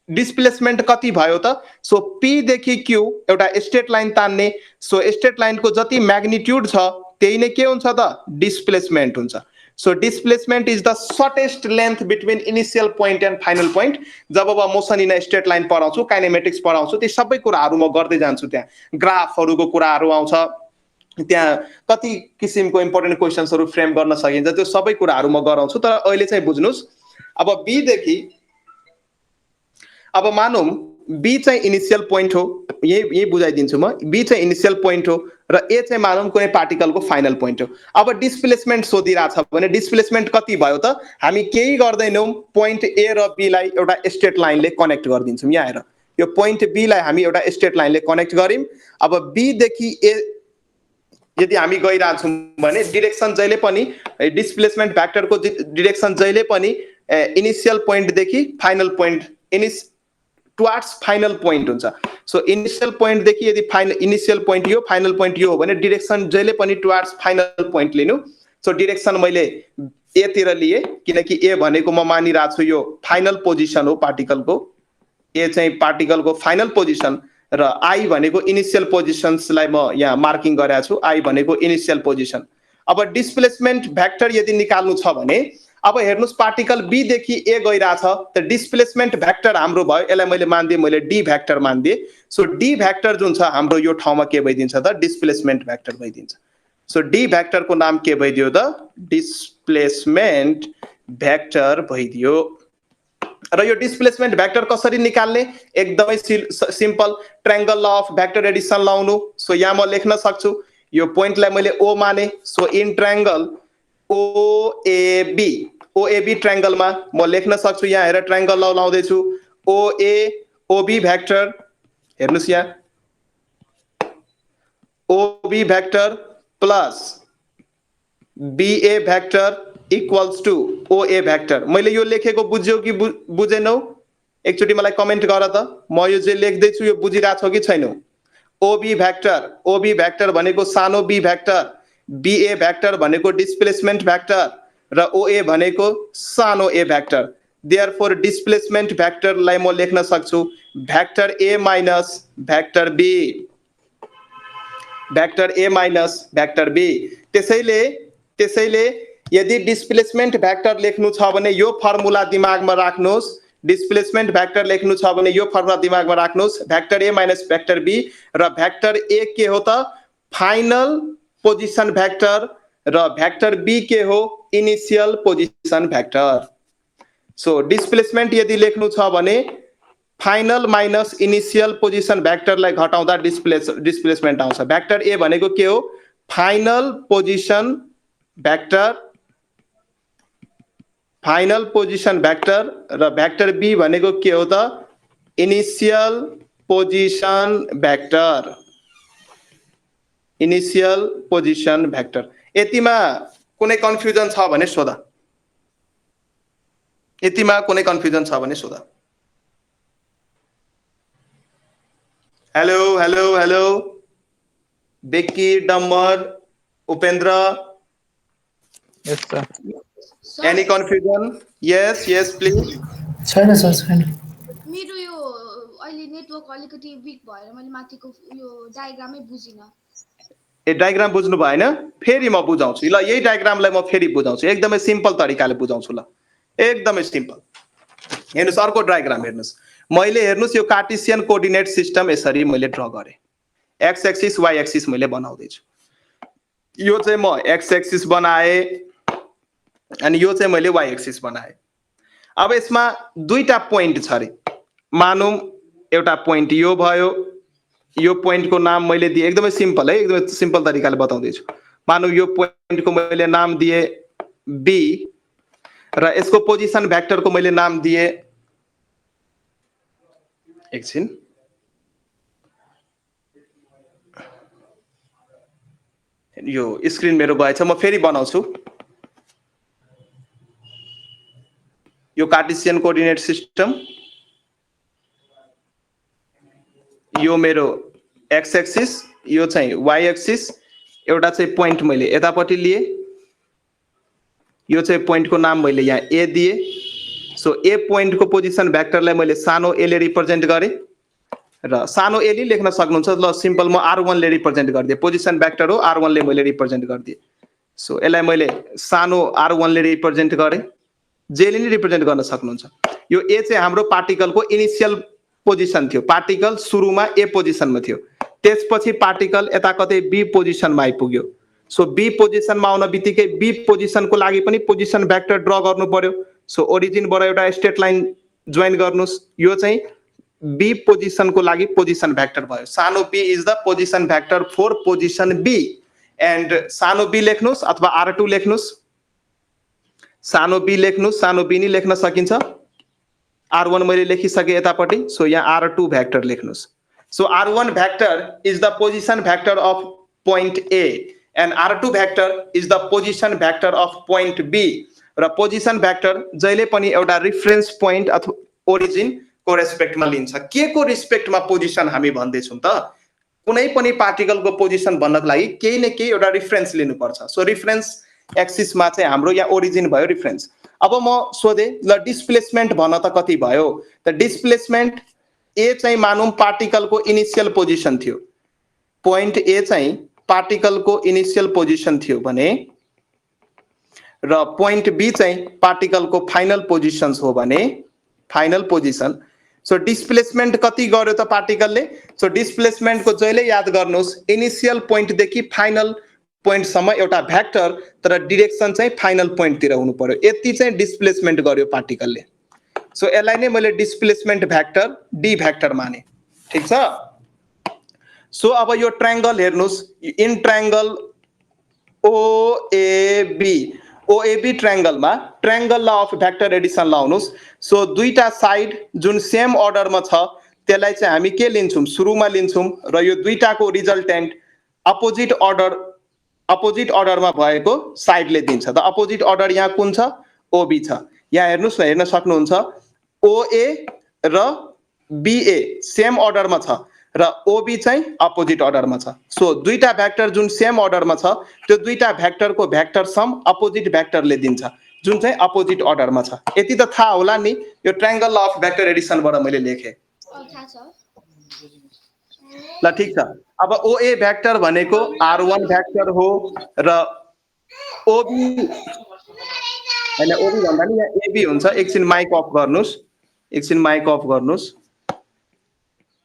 डिस्प्लेसमेन्ट कति भयो त सो पी देखि क्यू एउटा स्ट्रेट लाइन तान्ने सो स्ट्रेट लाइनको जति म्याग्निट्युड छ त्यही नै के हुन्छ त डिस्प्लेसमेन्ट हुन्छ So displacement is the shortest length between initial point and final point. जब म मोसन इन स्ट्रेट लाइन पढाउँछु काइनेमेटिक्स पढाउँछु त्यो सबै कुराहरू म गर्दै जान्छु त्यहाँ ग्राफहरुको कुराहरू आउँछ त्यहाँ कति किसिमको इम्पोर्टेन्ट क्वेसन्सहरू फ्रेम गर्न सकिन्छ त्यो सबै कुराहरू म गराउँछु तर अहिले चाहिँ बुझ्नुस् अब बी देखि अब मानौँ बी चाहिँ इनिसियल पोइन्ट हो यही बुझाइदिन्छु म बी चाहिँ इनिसियल पोइन्ट हो र ए चाहिँ मानौँ कुनै पार्टिकलको फाइनल पोइन्ट हो अब डिस्प्लेसमेन्ट सोधिरहेछ भने डिस्प्लेसमेन्ट कति भयो त हामी केही गर्दैनौँ पोइन्ट ए र बीलाई एउटा स्ट्रेट लाइनले कनेक्ट गरिदिन्छौँ यहाँ आएर यो पोइन्ट बीलाई हामी एउटा स्ट्रेट लाइनले कनेक्ट गर्यौँ अब बीदेखि ए यदि हामी गइरहेछौँ भने डिरेक्सन जहिले पनि डिस्प्लेसमेन्ट भ्याक्टरको डिरेक्सन जहिले पनि इनिसियल पोइन्टदेखि final point towards final point हुन्छ सो इनिसियल पोइन्टदेखि यदि इनिसियल पोइन्ट यो फाइनल पोइन्ट यो हो भने डिरेक्सन जहिले पनि टुवार्ड्स फाइनल पोइन्ट लिनु सो डिरेक्सन मैले एतिर लिए किनकि ए भनेको म मानिरहेको छु यो फाइनल पोजिसन हो पार्टिकलको ए चाहिँ पार्टिकलको फाइनल पोजिसन र आई भनेको इनिसियल पोजिसन्सलाई म यहाँ मार्किङ गरेको छु आई भनेको इनिसियल पोजिसन अब डिस्प्लेसमेन्ट भ्याक्टर यदि निकाल्नु छ भने अब हेर्नुस् पार्टिकल बी देखि ए गइरहेछ त डिस्प्लेसमेन्ट भ्याक्टर हाम्रो भयो यसलाई मैले मानिदिएँ मैले डी भ्याक्टर मानिदिएँ सो डी भ्याक्टर जुन छ हाम्रो यो ठाउँमा के भइदिन्छ त डिस्प्लेसमेन्ट भ्याक्टर भइदिन्छ सो डी भ्याक्टरको नाम के भइदियो त डिस्प्लेसमेन्ट भ्याक्टर भइदियो र यो डिस्प्लेसमेन्ट भ्याक्टर कसरी निकाल्ने एकदमै simple triangle law of vector Edison लाउनु सो यहाँ म लेख्न सक्छु यो पोइन्टलाई मैले ओ माने सो इन ट्रायंगल ओएबी ट्रायंगलमा म लेख्न सक्छु यहाँ हेर ट्रायंगल ल लाउँदै छु ओए ओबी भ्याक्टर हेर्नुस् यहाँ OB vector plus BA vector equals to OA vector मैले यो लेखेको बुझ्यौ कि बुझेनौ एकचोटि मलाई कमेन्ट गर त म यो जे लेख्दै छु यो बुझिरहेछौ कि छैनौ ओबी भ्याक्टर भनेको सानो बी भ्याक्टर बीए भ्याक्टर भनेको डिस्प्लेसमेन्ट भ्याक्टर र ओए भनेको सानो ए भ्याक्टर देयरफोर डिस्प्लेसमेन्ट भ्याक्टरलाई म लेख्न सक्छु vector A minus vector B vector A minus vector B त्यसैले यदि डिस्प्लेसमेन्ट भ्याक्टर लेख्नु छ भने यो फर्मुला दिमागमा राख्नुहोस् डिस्प्लेसमेन्ट भ्याक्टर लेख्नु छ भने यो फर्मुला दिमागमा राख्नुहोस् vector A minus vector B र भ्याक्टर ए के हो त फाइनल पोजिसन भ्याक्टर र भ्याक्टर बी के हो initial position vector so displacement यदि लेख्नु छ भने फाइनल माइनस इनिसियल पोजिसन भ्याक्टरलाई घटाउँदा डिस्प्लेसमेन्ट आउँछ भ्याक्टर ए भनेको के हो फाइनल पोजिसन भ्याक्टर र भ्याक्टर बी भनेको के हो त इनिसियल पोजिसन भ्याक्टर यतिमा कुनै कन्फ्युजन छ भने सोध hello Beki Dambar Upendra yes sir any confusion yes please छैन सर छैन मेरो यो अहिले नेटवर्क अलिकति वीक भएर मैले माथिको यो डायग्रामै बुझिन ए डायग्राम बुझ्नु भएन फेरि म बुझाउँछु ल यही डायग्रामलाई म फेरि बुझाउँछु एकदमै सिम्पल तरिकाले बुझाउँछु ल एकदमै सिम्पल हेर्नुस् अर्को डायग्राम हेर्नुस् मैले हेर्नुस् यो कार्टेसियन कोअर्डिनेट सिस्टम यसरी मैले ड्र गरेँ एक्स एक्सिस वाइ एक्सिस मैले बनाउँदै छु यो चाहिँ म एक्स एक्सिस बनाएँ अनि यो चाहिँ मैले वाइ एक्सिस बनाएँ अब यसमा दुईटा पोइन्ट छ रे मानौँ एउटा पोइन्ट यो भयो यो पोइन्टको नाम मैले दिएँ एकदमै सिम्पल है एकदमै सिम्पल तरिकाले बताउँदै छु मानौँ यो पोइन्टको मैले नाम दिएँ बी र यसको पोजिसन भ्याक्टरको मैले नाम दिएँ एकछिन यो स्क्रिन मेरो गएछ म फेरि बनाउँछु यो कार्टेसियन कोअर्डिनेट सिस्टम यो मेरो एक्स एक्सिस यो चाहिँ वाइ एक्सिस एउटा चाहिँ पोइन्ट मैले यतापट्टि लिए यो चाहिँ पोइन्टको नाम मैले यहाँ ए दिए सो ए पोइन्टको पोजिसन भ्याक्टरलाई मैले सानो ए ले रिप्रेजेन्ट गरेँ र सानो ए ले लेख्न सक्नुहुन्छ ल सिम्पल म R1 ले रिप्रेजेन्ट गरिदिएँ पोजिसन भ्याक्टर हो R1 ले मैले रिप्रेजेन्ट गरिदिएँ सो यसलाई मैले सानो R1 ले रिप्रेजेन्ट गरेँ जेले नि रिप्रेजेन्ट गर्न सक्नुहुन्छ यो ए चाहिँ हाम्रो पार्टिकलको इनिसियल पोजिसन थियो पार्टिकल सुरुमा ए पोजिसनमा थियो त्यसपछि पार्टिकल यता कतै बी पोजिसनमा आइपुग्यो। सो बी पोजिसनमा आउन बित्तिकै बी पोजिसनको लागि पनि पोजिसन भेक्टर ड्र गर्नु पर्यो। सो ओरिजिनबाट एउटा स्ट्रेट लाइन जोइन गर्नुस्, यो चाहिँ बी पोजिसनको लागि पोजिसन भेक्टर भयो। सानो B is the position vector for position B and सानो बी लेख्नुस् अथवा R2 लेख्नुस्। सानो बी लेख्नुस्, सानो बी नि लेख्न सकिन्छ। R1 मैले लेखिसके यतापट्टि, सो यहाँ R2 भेक्टर लेख्नुस्। So R1 vector is the position vector of point A and R2 vector is the position vector of point B. र पोजिसन भेक्टर जहिले पनि एउटा रिफरेन्स पोइन्ट अथवा ओरिजिन को रेस्पेक्टमा लिन्छ। के को रिस्पेक्टमा पोजिसन हामी भन्दैछौँ त? कुनै पनि पार्टिकलको पोजिसन भन्नको लागि केही न केही एउटा रिफरेन्स लिनुपर्छ। सो रिफरेन्स एक्सिसमा चाहिँ हाम्रो यहाँ ओरिजिन भयो रिफरेन्स। अब म सोधेँ ल डिस्प्लेसमेन्ट भन्न त कति भयो? त डिस्प्लेसमेन्ट ए चाहिँ मानौँ पार्टिकलको इनिसियल पोजिसन थियो, पोइन्ट ए चाहिँ पार्टिकलको इनिसियल पोजिसन थियो भने र पोइन्ट बी चाहिँ पार्टिकलको फाइनल पोजिसन हो भने फाइनल पोजिसन। सो डिस्प्लेसमेन्ट कति गर्यो त पार्टिकलले? सो डिस्प्लेसमेन्टको जहिले याद गर्नुहोस् इनिसियल पोइन्टदेखि फाइनल पोइन्टसम्म एउटा भेक्टर तर डिरेक्सन चाहिँ फाइनल पोइन्टतिर हुनु पर्यो। यति चाहिँ डिस्प्लेसमेन्ट गर्यो पार्टिकलले। सो यसलाई नै मैले डिस्प्लेसमेन्ट भेक्टर डी भेक्टर माने। ठिक छ? सो अब यो ट्रायंगल हेर्नुस्, इन ट्रायंगल ओएबी, ओएबी ट्रायंगलमा triangle law of vector addition लाउनुस्। सो दुईटा साइड जुन सेम अर्डरमा छ त्यसलाई चाहिँ हामी के लिन्छौँ? सुरुमा लिन्छौँ र यो दुईटाको रिजल्टेन्ट अपोजिट अर्डरमा भएको साइडले दिन्छ। द अपोजिट अर्डर यहाँ कुन छ? ओबी छ। यहाँ हेर्नुस् न, हेर्न सक्नुहुन्छ ओए र बीए सेम अर्डरमा छ र ओबी चाहिँ अपोजिट अर्डरमा छ। सो दुईटा भेक्टर जुन सेम अर्डरमा छ त्यो दुईटा भेक्टरको भेक्टर सम अपोजिट भेक्टरले दिन्छ जुन चाहिँ अपोजिट अर्डरमा छ। यति त थाहा होला नि, यो ट्रायंगल अफ भेक्टर एडिसनबाट मैले लेखेँ। ल ठिक छ। अब ओए भेक्टर भनेको R1 भेक्टर हो र ओबी हैन, ओबी भन्दा नि यहाँ एबी हुन्छ। एकछिन माइक अफ गर्नुस्, एकछिन माइक अफ गर्नुस्।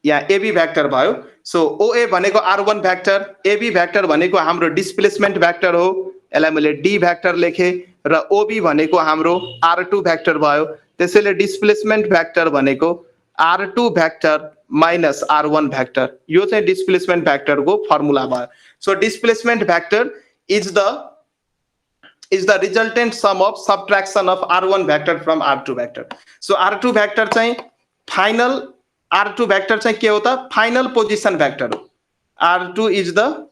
यहाँ एबी भेक्टर भयो। सो ओए भनेको R1 भेक्टर, एबी भेक्टर भनेको हाम्रो डिस्प्लेसमेन्ट भेक्टर हो, यसलाई मैले डी भेक्टर लेखेँ र ओबी भनेको हाम्रो R2 भेक्टर भयो। त्यसैले डिस्प्लेसमेन्ट भेक्टर भनेको R2 vector minus R1 vector, यो चाहिँ डिस्प्लेसमेन्ट भेक्टरको फर्मुला भयो। So displacement vector is the resultant sum of subtraction of R1 vector from R2 vector. So R2 vector चाहिँ final, R2 vector चाहिँ के हो त? फाइनल पोजिसन भेक्टर हो। R2 is the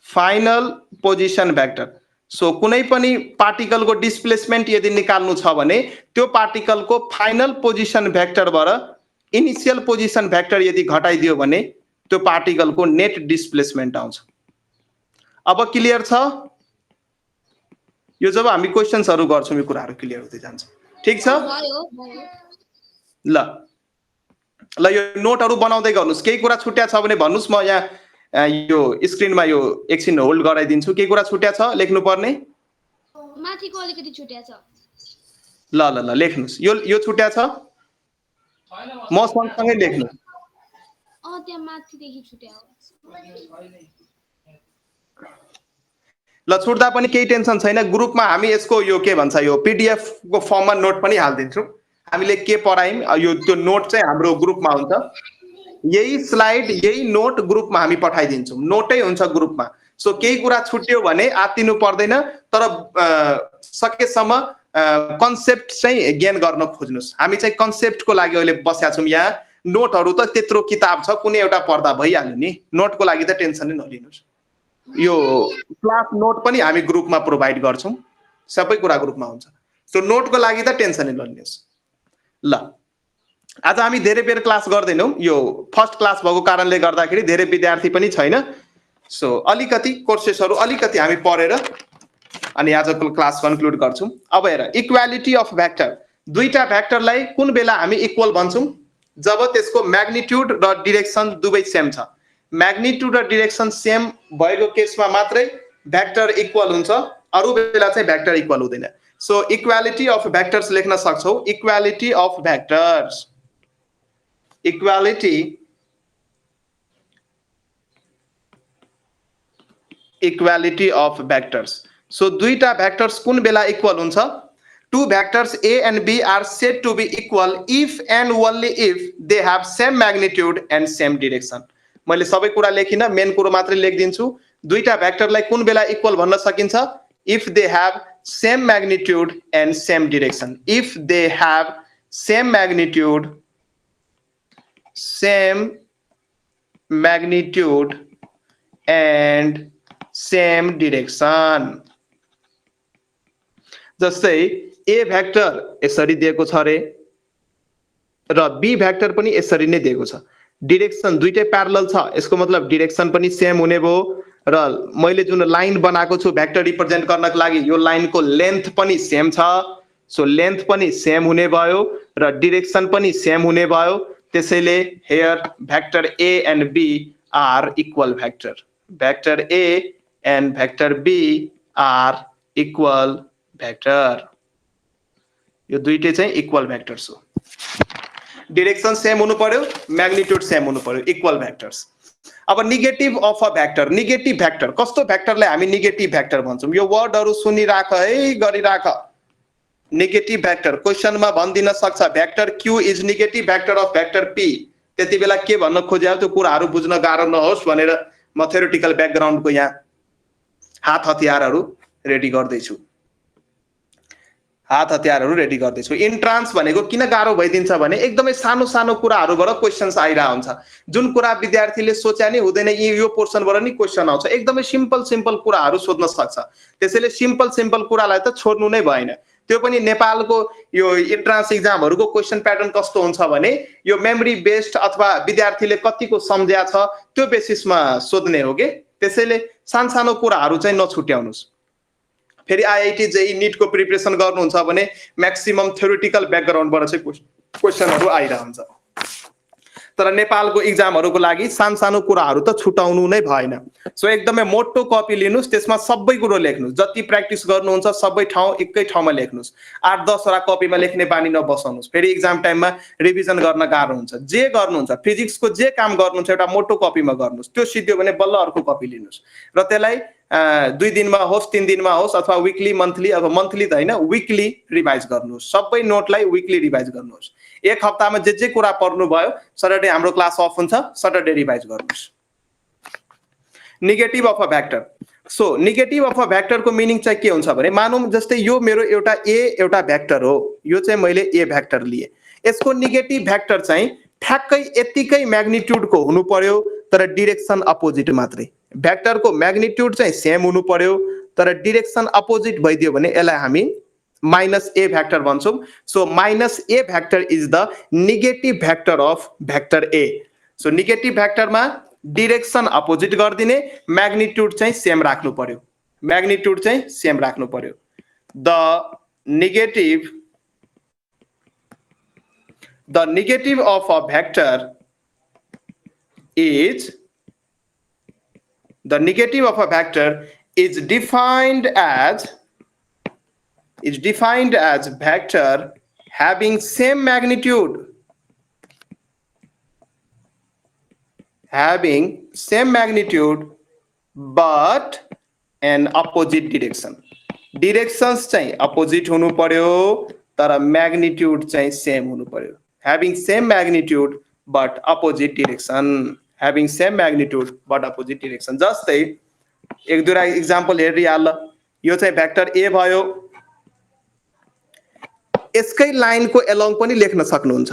final position vector. So कुनै पनि पार्टिकलको displacement यदि निकाल्नु छ भने त्यो पार्टिकलको फाइनल पोजिसन भेक्टरबाट इनिसियल पोजिसन भेक्टर यदि घटाइदियो भने त्यो पार्टिकलको नेट डिस्प्लेसमेन्ट आउँछ। अब क्लियर छ? यो जब हामी क्वेशन्सहरु गर्छौं यो कुराहरु क्लियर हुँदै जान्छ। ठीक छ? ल ल यो नोटहरु बनाउँदै गर्नुस्। केही कुरा छुट्या छ भने भन्नुस्, म यहाँ यो स्क्रिनमा यो एकछिन होल्ड गराइदिन्छु। केही कुरा छुट्या छ लेख्नु पर्ने? माथिको अलिकति छुट्या छ। ल ल ल लेख्नुस्। यो छुट्या छ? म सँगसँगै लेख्नु। त्यहाँ माथिदेखि छुट्या हो। ल छुट्दा पनि केही टेन्सन छैन। ग्रुपमा हामी यसको यो के भन्छ यो पीडीएफ को फर्ममा नोट पनि हाल्दिन्छौँ। हामीले के पढायौं यो त्यो नोट चाहिँ हाम्रो ग्रुपमा हुन्छ। यही स्लाइड यही नोट ग्रुपमा हामी पठाइदिन्छौँ। नोटै हुन्छ ग्रुपमा। सो केही कुरा छुट्यो भने आत्तिनु पर्दैन, तर सकेसम्म कन्सेप्ट चाहिँ गेन गर्न खोज्नुस्। हामी चाहिँ कन्सेप्टको लागि अहिले बसेका छौँ यहाँ। नोटहरु त त्यत्रो किताब छ, कुनै एउटा पढ्दा भइहाल्यो नि। नोटको लागि त टेन्सनै नलिनुस्। यो क्लास नोट पनि हामी ग्रुपमा प्रोभाइड गर्छौं। सबै कुरा ग्रुपमा हुन्छ। सो नोटको लागि त टेन्सनै नलिनुस्। ल आज हामी धेरै बेर क्लास गर्दैनौं। यो फर्स्ट क्लास भएको कारणले गर्दाखेरि धेरै विद्यार्थी पनि छैन। सो अलिकति कोर्सेसहरु अलिकति हामी पढेर अनि आजको क्लास कन्क्लुड गर्छौं। अब हेर, इक्वालिटी अफ भेक्टर। दुईटा भेक्टरलाई कुन बेला हामी इक्वल भन्छौं? जब त्यसको म्याग्निट्युड र डाइरेक्सन दुवै सेम छ। म्याग्निट्युड र डाइरेक्सन सेम भएको केसमा मात्रै भेक्टर इक्वल हुन्छ, अरु बेला चाहिँ भेक्टर इक्वल हुँदैन। सो इक्वालिटी अफ भेक्टर्स लेख्न सक्छौ। Equality of vectors, equality equality of vectors so दुईटा भेक्टर्स कुन बेला इक्वल हुन्छ two vectors A and B are said to be equal if and only if they have same magnitude and same direction मैले सबै कुरा लेखिन main कुरो मात्रै लेखिदिन्छु दुईटा भेक्टरलाई कुन बेला इक्वल भन्न सकिन्छ if they have same magnitude and same direction if they have same magnitude and same direction जस्तै ए भेक्टर यसरी दिएको छ रे र बी भेक्टर पनि यसरी नै दिएको छ डाइरेक्सन दुईटै प्यारलल छ यसको मतलब डाइरेक्सन पनि सेम हुने भयो र मैले जुन लाइन बनाएको छु भेक्टर रिप्रेजेन्ट गर्नको लागि यो लाइनको लेन्थ पनि सेम छ सो लेन्थ पनि सेम हुने भयो र डाइरेक्सन पनि सेम हुने भयो त्यसैले here vector A and B are equal vector A and vector B are equal vector यो दुईटै चाहिँ इक्वल भेक्टर्स हो डाइरेक्सन सेम हुनु पर्यो म्याग्निट्युड सेम हुनु पर्यो इक्वल भेक्टर्स अब negative of a vector negative vector कस्तो भेक्टरलाई हामी नेगेटिभ भेक्टर भन्छौं यो वर्डहरु सुनिराख है गरिराख नेगेटिभ भेक्टर क्वेशनमा भनिदिन सक्छ vector Q is negative vector of vector P त्यति बेला के भन्न खोज्या त्यो कुराहरु बुझ्न गाह्रो नहोस् भनेर म थ्योरेटिकल ब्याकग्राउन्डको यहाँ हात हतियारहरु रेडी गर्दै छु इन्ट्रान्स भनेको किन गाह्रो भइदिन्छ भने एकदमै सानो सानो कुराहरुबाट क्वेशन्स आइरा हुन्छ जुन कुरा विद्यार्थीले सोच्या नि हुँदैन यो पोर्सनबाट नि क्वेशन आउँछ एकदमै सिम्पल कुराहरु सोध्न सक्छ त्यसैले सिम्पल कुरालाई त छोड्नु नै भएन त्यो पनि नेपालको यो इन्ट्रान्स एक्जामहरुको क्वेशन प्याटर्न कस्तो हुन्छ भने यो मेमोरी बेस्ड अथवा विद्यार्थीले कतिको सम्झ्या छ त्यो बेसिसमा सोध्ने हो के त्यसैले सानो कुराहरु चाहिँ नछुट्याउनुस् फेरि आईआईटी जेई नीट को प्रिपरेसन गर्नुहुन्छ भने म्याक्सिमम थ्योरेटिकल ब्याकग्राउन्डबाट चाहिँ क्वेशनहरु आइरहन्छ तर नेपालको एक्जामहरुको लागि सानो कुराहरु त छुटाउनु नै भएन सो एकदमै मोटो कपी लिनुस् त्यसमा सबै कुरो लेख्नुस् जति प्र्याक्टिस गर्नुहुन्छ सबै ठाउँ एकै ठाउँमा लेख्नुस् 8-10 वटा कपीमा लेख्ने बानी नबसाउनुस् फेरि एक्जाम टाइममा रिभिजन गर्न गाह्रो हुन्छ जे गर्नुहुन्छ फिजिक्सको जे काम गर्नुहुन्छ एउटा मोटो कपीमा गर्नुस् त्यो सिद्धियो भने बल्ल अर्को कपी लिनुस् र त्यसलाई 2 दिनमा होस् 3 दिनमा होस् अथवा वीकली मन्थली अथवा मन्थली त हैन वीकली रिभाइज गर्नुस् सबै नोटलाई वीकली रिभाइज गर्नुस् एक हप्तामा जे कुरा पढ्नु भयो सटरडे हाम्रो क्लास अफ हुन्छ सटरडे रिभाइज गर्नुस् negative of a vector so negative of a vector को मिनिङ चाहिँ के हुन्छ भने मानौं जस्तै यो मेरो एउटा ए एउटा भेक्टर हो यो चाहिँ मैले ए भेक्टर लिए यसको नेगेटिभ भेक्टर चाहिँ ठ्याक्कै यतिकै म्याग्निट्युड को हुनु पर्यो तर डाइरेक्सन अपोजिट मात्रै भेक्टर को म्याग्निट्युड चाहिँ सेम हुनु पर्यो तर डाइरेक्सन अपोजिट भइदियो भने यसलाई हामी माइनस ए भेक्टर भन्छौं so minus A vector is the negative vector of vector A so negative भेक्टरमा डाइरेक्सन अपोजिट गर्दिने म्याग्निट्युड चाहिँ सेम राख्नु पर्यो the negative of a vector is the negative of a vector is defined as vector having same magnitude but an opposite direction directions चाहिँ opposite हुनु पर्यो तर magnitude चाहिँ same हुनु पर्यो having same magnitude but opposite direction जस्तै एक दुईटा एक्जाम्पल हेरिहाल यो चाहिँ भेक्टर ए भयो यसकै लाइनको एलोङ पनि लेख्न सक्नुहुन्छ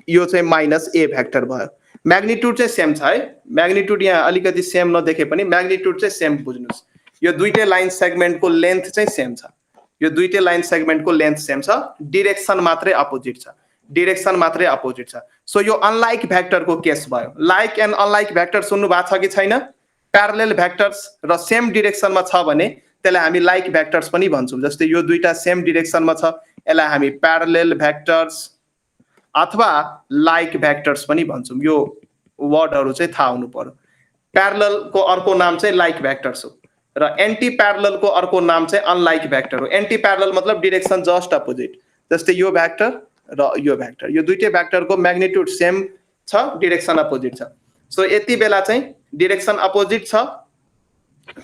यो चाहिँ माइनस ए भेक्टर भयो म्याग्निट्युड चाहिँ सेम छ है म्याग्निट्युड यहाँ अलिकति सेम नदेखे पनि म्याग्निट्युड चाहिँ सेम बुझ्नुस् यो दुईटै लाइन सेगमेन्टको लेन्थ चाहिँ सेम छ डाइरेक्सन मात्रै अपोजिट छ सो यो अनलाइक भेक्टर को केस भयो लाइक एन्ड अनलाइक भेक्टर सुन्नु भएको छ कि छैन प्यारलल भेक्टर्स र सेम डाइरेक्सनमा छ भने त्यसलाई हामी लाइक भेक्टर्स पनि भन्छौं जस्तै यो दुईटा सेम डाइरेक्सनमा छ यसलाई हामी प्यारलल भेक्टर्स अथवा लाइक भेक्टर्स पनि भन्छौं यो वर्डहरु चाहिँ थाहा हुनु पर्यो प्यारलल को अर्को नाम चाहिँ लाइक भेक्टर्स हो र एन्टी प्यारलल को अर्को नाम चाहिँ अनलाइक भेक्टर हो एन्टी प्यारलल मतलब डाइरेक्सन जस्ट अपोजिट जस्तै यो भेक्टर र यो भेक्टर यो दुईटै भेक्टर को म्याग्निट्युड सेम छ डाइरेक्सन अपोजिट छ सो यति बेला चाहिँ डाइरेक्सन अपोजिट छ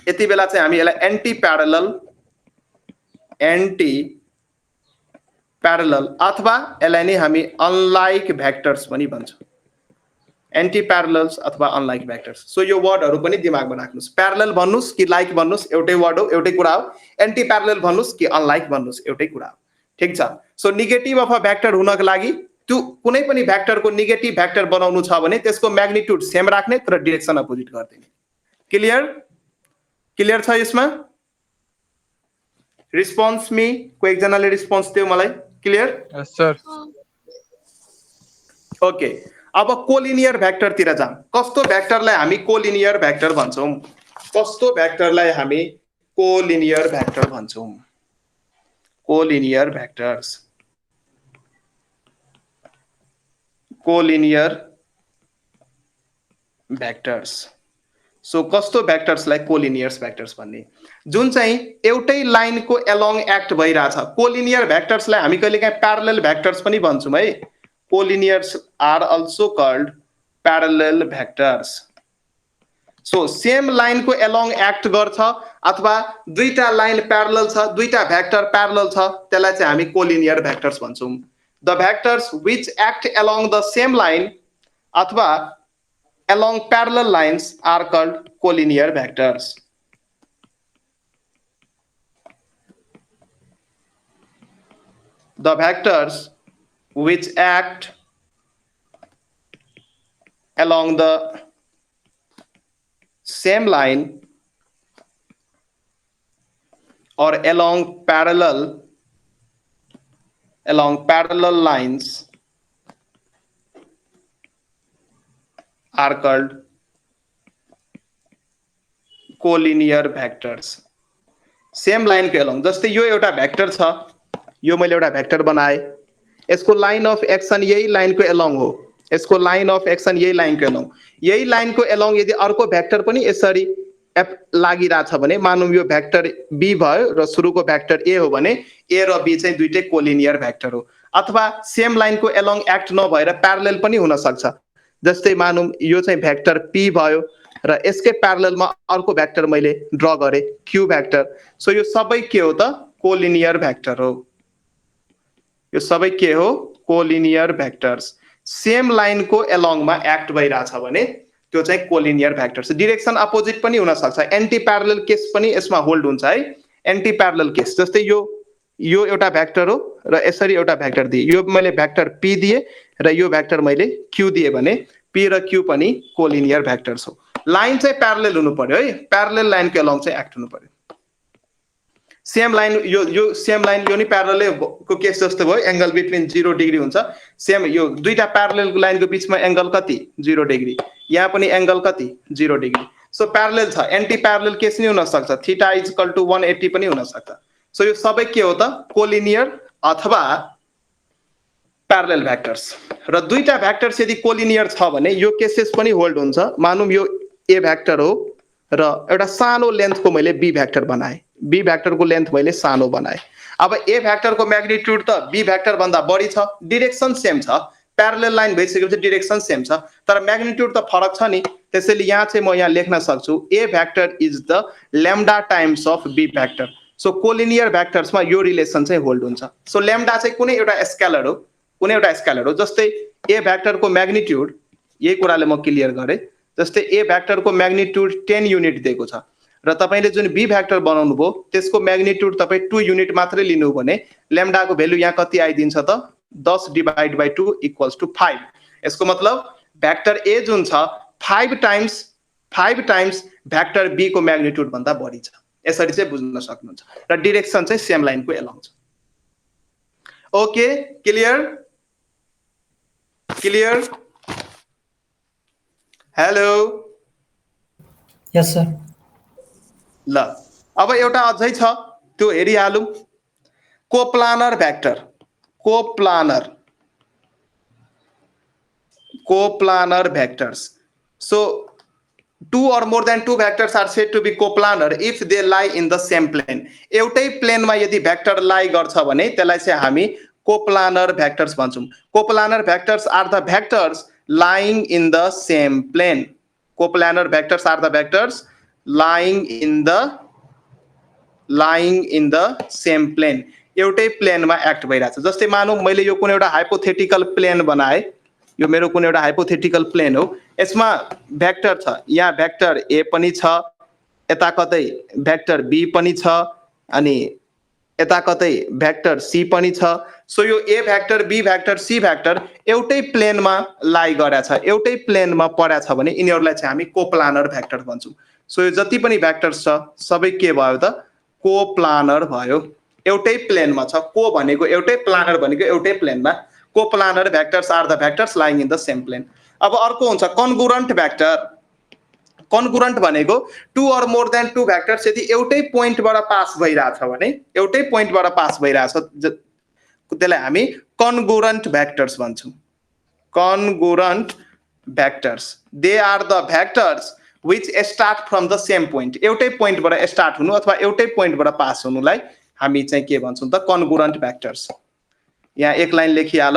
यति बेला चाहिँ हामी यसलाई एन्टी प्यारलल अथवा यसलाई नै हामी अनलाइक भेक्टर्स पनि भन्छौँ। एन्टी प्यारलल्स अथवा अनलाइक भेक्टर्स। सो यो वर्डहरु पनि दिमागमा राख्नुस्। प्यारलल भन्नुस् कि लाइक भन्नुस् एउटै वर्ड हो, एउटै कुरा हो। एन्टी प्यारलल भन्नुस् कि अनलाइक भन्नुस् एउटै कुरा हो। ठीक छ। So negative of a vector हुनको लागि त्यो कुनै पनि भेक्टरको नेगेटिभ भेक्टर बनाउनु छ भने त्यसको म्याग्निट्युड सेम राख्ने तर डाइरेक्सन अपोजिट गरिदिने। क्लियर छ यसमा? रिस्पोन्स मी को एकजनाले रिस्पोन्स दियो मलाई। क्लियर? यस सर। ओके, अब कोलिनियर भेक्टर तिर जाम। कस्तो भेक्टरलाई हामी कोलिनियर भेक्टर भन्छौं? कस्तो भेक्टरलाई हामी कोलिनियर भेक्टर भन्छौं? Collinear vectors, collinear vectors. So कस्तो भेक्टर्सलाई कोलिनियर्स भेक्टर्स भन्ने? जुन चाहिँ एउटै लाइनको एलोङ एक्ट भइराछ। कोलिनियर भेक्टर्सलाई हामी कहिलेकाहीँ प्यारलल भेक्टर्स पनि भन्छौं है। Collinears are also called parallel vectors. So same लाइनको एलोङ एक्ट गर्छ अथवा दुईटा लाइन प्यारलल छ, दुईटा भेक्टर प्यारलल छ, त्यसलाई चाहिँ हामी कोलिनियर भेक्टर्स भन्छौं। The vectors which act along the same line अथवा along parallel lines are called collinear vectors. The vectors which act along the same line or along parallel lines are called collinear vectors. Same line को along, जस्तै यो एउटा vector छ, यो मैले एउटा vector बनाए, यसको लाइन अफ एक्सन यही लाइन को एलोङ हो, यसको लाइन अफ एक्सन यही लाइन को एलोङ, यही लाइन को एलोङ यदि अर्को भेक्टर पनि यसरी लागिराछ भने मानौं यो भेक्टर बी भयो र सुरुको भेक्टर ए हो भने ए र बी चाहिँ दुईटै कोलिनियर भेक्टर हो। अथवा सेम लाइन को एलोङ एक्ट नभएर प्यारलल पनि हुन सक्छ। जस्तै मानौं यो चाहिँ भेक्टर पी भयो र यसकै प्यारललमा अर्को भेक्टर मैले ड्रा गरे क्यू भेक्टर। सो यो सबै के हो त? कोलिनियर भेक्टर हो। यो सबै के हो? Collinear vectors. सेम लाइनको एलोङमा एक्ट भइराछ भने त्यो चाहिँ कोलिनियर भेक्टर्स। डाइरेक्सन अपोजिट पनि हुन सक्छ। एन्टी प्यारलल केस पनि यसमा होल्ड हुन्छ है। एन्टी प्यारलल केस जस्तै यो एउटा भेक्टर हो र यसरी एउटा भेक्टर दिए, यो मैले भेक्टर पी दिए र यो भेक्टर मैले क्यू दिए भने पी र क्यू पनि कोलिनियर भेक्टर्स हो। लाइन चाहिँ प्यारलल हुनु पर्यो है, प्यारलल लाइनको एलोङ चाहिँ एक्ट हुनु पर्यो। सेम लाइन यो सेम लाइन यो नि प्यारलल को केस जस्तो भयो, एंगल बिट्विन 0 डिग्री हुन्छ। सेम यो दुईटा प्यारलल लाइनको बीचमा एंगल कति? 0 डिग्री। यहाँ पनि एंगल कति? 0 डिग्री। सो प्यारलल छ। एन्टी प्यारलल केस नि हुन सक्छ, थीटा इज इक्वल टु 180 पनि हुन सक्छ। सो यो सबै के हो त? कोलिनियर अथवा प्यारलल भेक्टर्स। र दुईटा भेक्टर्स यदि कोलिनियर छ भने यो केसेस पनि होल्ड हुन्छ। मानौं यो ए भेक्टर हो र एउटा सानो लेन्थको मैले बी भेक्टर बनाए, बी भेक्टरको लेन्थ मैले सानो बनाए। अब ए भेक्टरको म्याग्निट्युड त बी भेक्टर भन्दा बढी छ, डाइरेक्सन सेम छ, प्यारलल लाइन भइसकेपछि डाइरेक्सन सेम छ, तर म्याग्निट्युड त फरक छ नि। त्यसैले यहाँ चाहिँ म यहाँ लेख्न सक्छु A vector is the lambda times of B vector. So collinear भेक्टर्समा यो रिलेसन चाहिँ होल्ड हुन्छ। सो ल्याम्डा चाहिँ कुनै एउटा स्केलर हो, कुनै एउटा स्केलर हो। जस्तै ए भेक्टरको म्याग्निट्युड, यही कुराले म क्लियर गरे, जस्तै ए भेक्टरको म्याग्निट्युड 10 युनिट दिएको छ र तपाईले जुन बी भेक्टर बनाउनु भयो त्यसको म्याग्निट्युड तपाई 2 युनिट मात्रै लिनु भने ल्याम्डाको भ्यालु यहाँ कति आइदिन्छ त? 10 डिवाइड बाइ 2 इक्वल्स टु 5। यसको मतलब भेक्टर ए जुन छ 5 टाइम्स भेक्टर बी को म्याग्निट्युड भन्दा बढी छ। यसरी चाहिँ बुझ्न सक्नुहुन्छ र डाइरेक्सन चाहिँ सेम लाइनको एलोङ छ। Okay, clear? हेलो, यस सर। ल अब एउटा अझै छ, त्यो हेरिहालौं। Coplanar vector, coplanar vectors. So 2 or more than 2 vectors are said to be coplanar if they lie in the same plane. एउटै प्लेनमा यदि भेक्टर लाई गर्छ भने त्यसलाई चाहिँ हामी कोप्लानर भेक्टर्स भन्छौं। Coplanar vectors are the vectors lying in the same plane. Coplanar vectors are the vectors lying in the same plane, एउटै प्लेनमा एक्ट भइरहेछ। जस्तै मानौ मैले यो कुनै एउटा हाइपोथेटिकल प्लेन बनाए, यो मेरो कुनै एउटा हाइपोथेटिकल प्लेन हो, यसमा भेक्टर छ, यहाँ भेक्टर ए पनि छ, यता कतै भेक्टर बी पनि छ, अनि यता कतै भेक्टर सी पनि छ। सो यो A vector B vector C vector एउटै प्लेनमा लाई गरेछ, एउटै प्लेनमा परेछ भने यिनीहरूलाई चाहिँ हामी कोप्लानर भेक्टर भन्छौँ। सो यो जति पनि भेक्टर्स छ सबै के भयो त कोप्लानर भयो, एउटै प्लेनमा छ। को भनेको एउटै, प्लानर भनेको एउटै प्लेनमा। Coplanar vectors are the vectors lying in the same plane. अब अर्को हुन्छ कन्गुरेन्ट भेक्टर। कन्गुरेन्ट भनेको two or more than two vectors यदि एउटै पोइन्टबाट पास भइरहेछ भने, एउटै पोइन्टबाट पास भइरहेछ त्यसलाई हामी कन्गुरेन्ट भेक्टर्स भन्छौँ। Congruent vectors, they are the vectors which start from the same point, एउटै पोइन्टबाट स्टार्ट हुनु अथवा एउटै पोइन्टबाट पास हुनुलाई हामी चाहिँ के भन्छौँ त कन्गुरेन्ट भेक्टर्स। यहाँ एक लाइन लेखिहाल,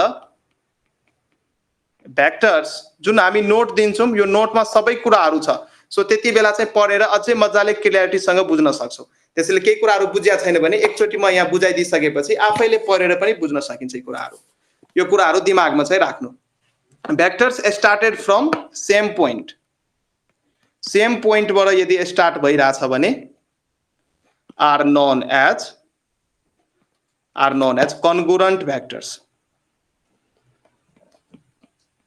भेक्टर्स जुन हामी नोट दिन्छौँ यो नोटमा सबै कुराहरू छ। सो त्यति बेला चाहिँ पढेर अझै मजाले क्लियरिटीसँग बुझ्न सक्छौ। त्यसैले केही कुराहरू बुझ्या छैन भने एकचोटि म यहाँ बुझाइदिइसकेपछि आफैले पढेर पनि बुझ्न सकिन्छ यी कुराहरू। यो कुराहरू दिमागमा चाहिँ राख्नु। Vectors started from same point, same पोइन्टबाट यदि स्टार्ट भइरहेछ भने are known as congruent vectors,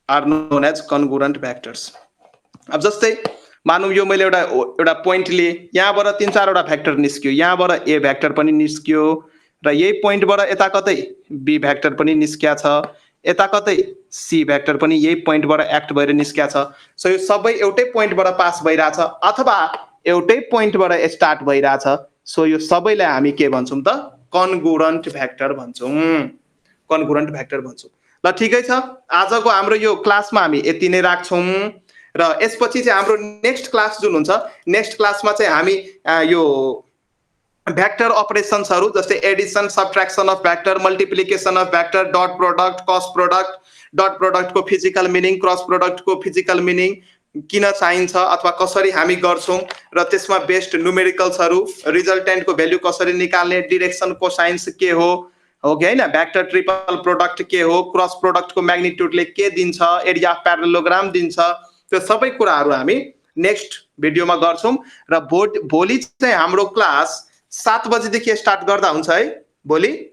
are known as congruent vectors. अब जस्तै मानौ यो मैले एउटा पोइन्ट लिए, यहाँबाट 3-4 वटा भेक्टर निस्क्यो, यहाँबाट ए भेक्टर पनि निस्क्यो र यही पोइन्टबाट यता कतै बी भेक्टर पनि निस्किया छ, यता कतै सी भेक्टर पनि यही पोइन्टबाट एक्ट भएर निस्किया छ। सो यो सबै एउटै पोइन्टबाट पास भइरहेछ अथवा एउटै पोइन्टबाट स्टार्ट भइरहेछ। सो यो सबैलाई हामी के भन्छौँ त कन्गुरेन्ट भेक्टर भन्छौँ, कन्गुरेन्ट भेक्टर भन्छौँ। ल ठिकै छ, आजको हाम्रो यो क्लासमा हामी यति नै राख्छौँ र यसपछि चाहिँ हाम्रो नेक्स्ट क्लास जुन हुन्छ, नेक्स्ट क्लासमा चाहिँ हामी यो भेक्टर अपरेशन्सहरू जस्तै addition subtraction of vector, multiplication of vector, dot product, cross product, dot प्रोडक्टको फिजिकल मिनिङ, क्रस प्रोडक्टको फिजिकल मिनिङ किन चाहिन्छ अथवा कसरी हामी गर्छौँ र त्यसमा बेस्ड न्युमेरिकल्सहरू, रिजल्टेन्टको भ्यालु कसरी निकाल्ने, डिरेक्सन कोसाइन्स के हो कि होइन, भेक्टर ट्रिपल प्रोडक्ट के हो, क्रस प्रोडक्टको म्याग्निट्युडले के दिन्छ, एरिया अफ प्यारालेलोग्राम दिन्छ, त्यो सबै कुराहरू हामी नेक्स्ट भिडियोमा गर्छौँ। र भोलि चाहिँ हाम्रो क्लास 7 बजेदेखि स्टार्ट गर्दा हुन्छ है भोलि।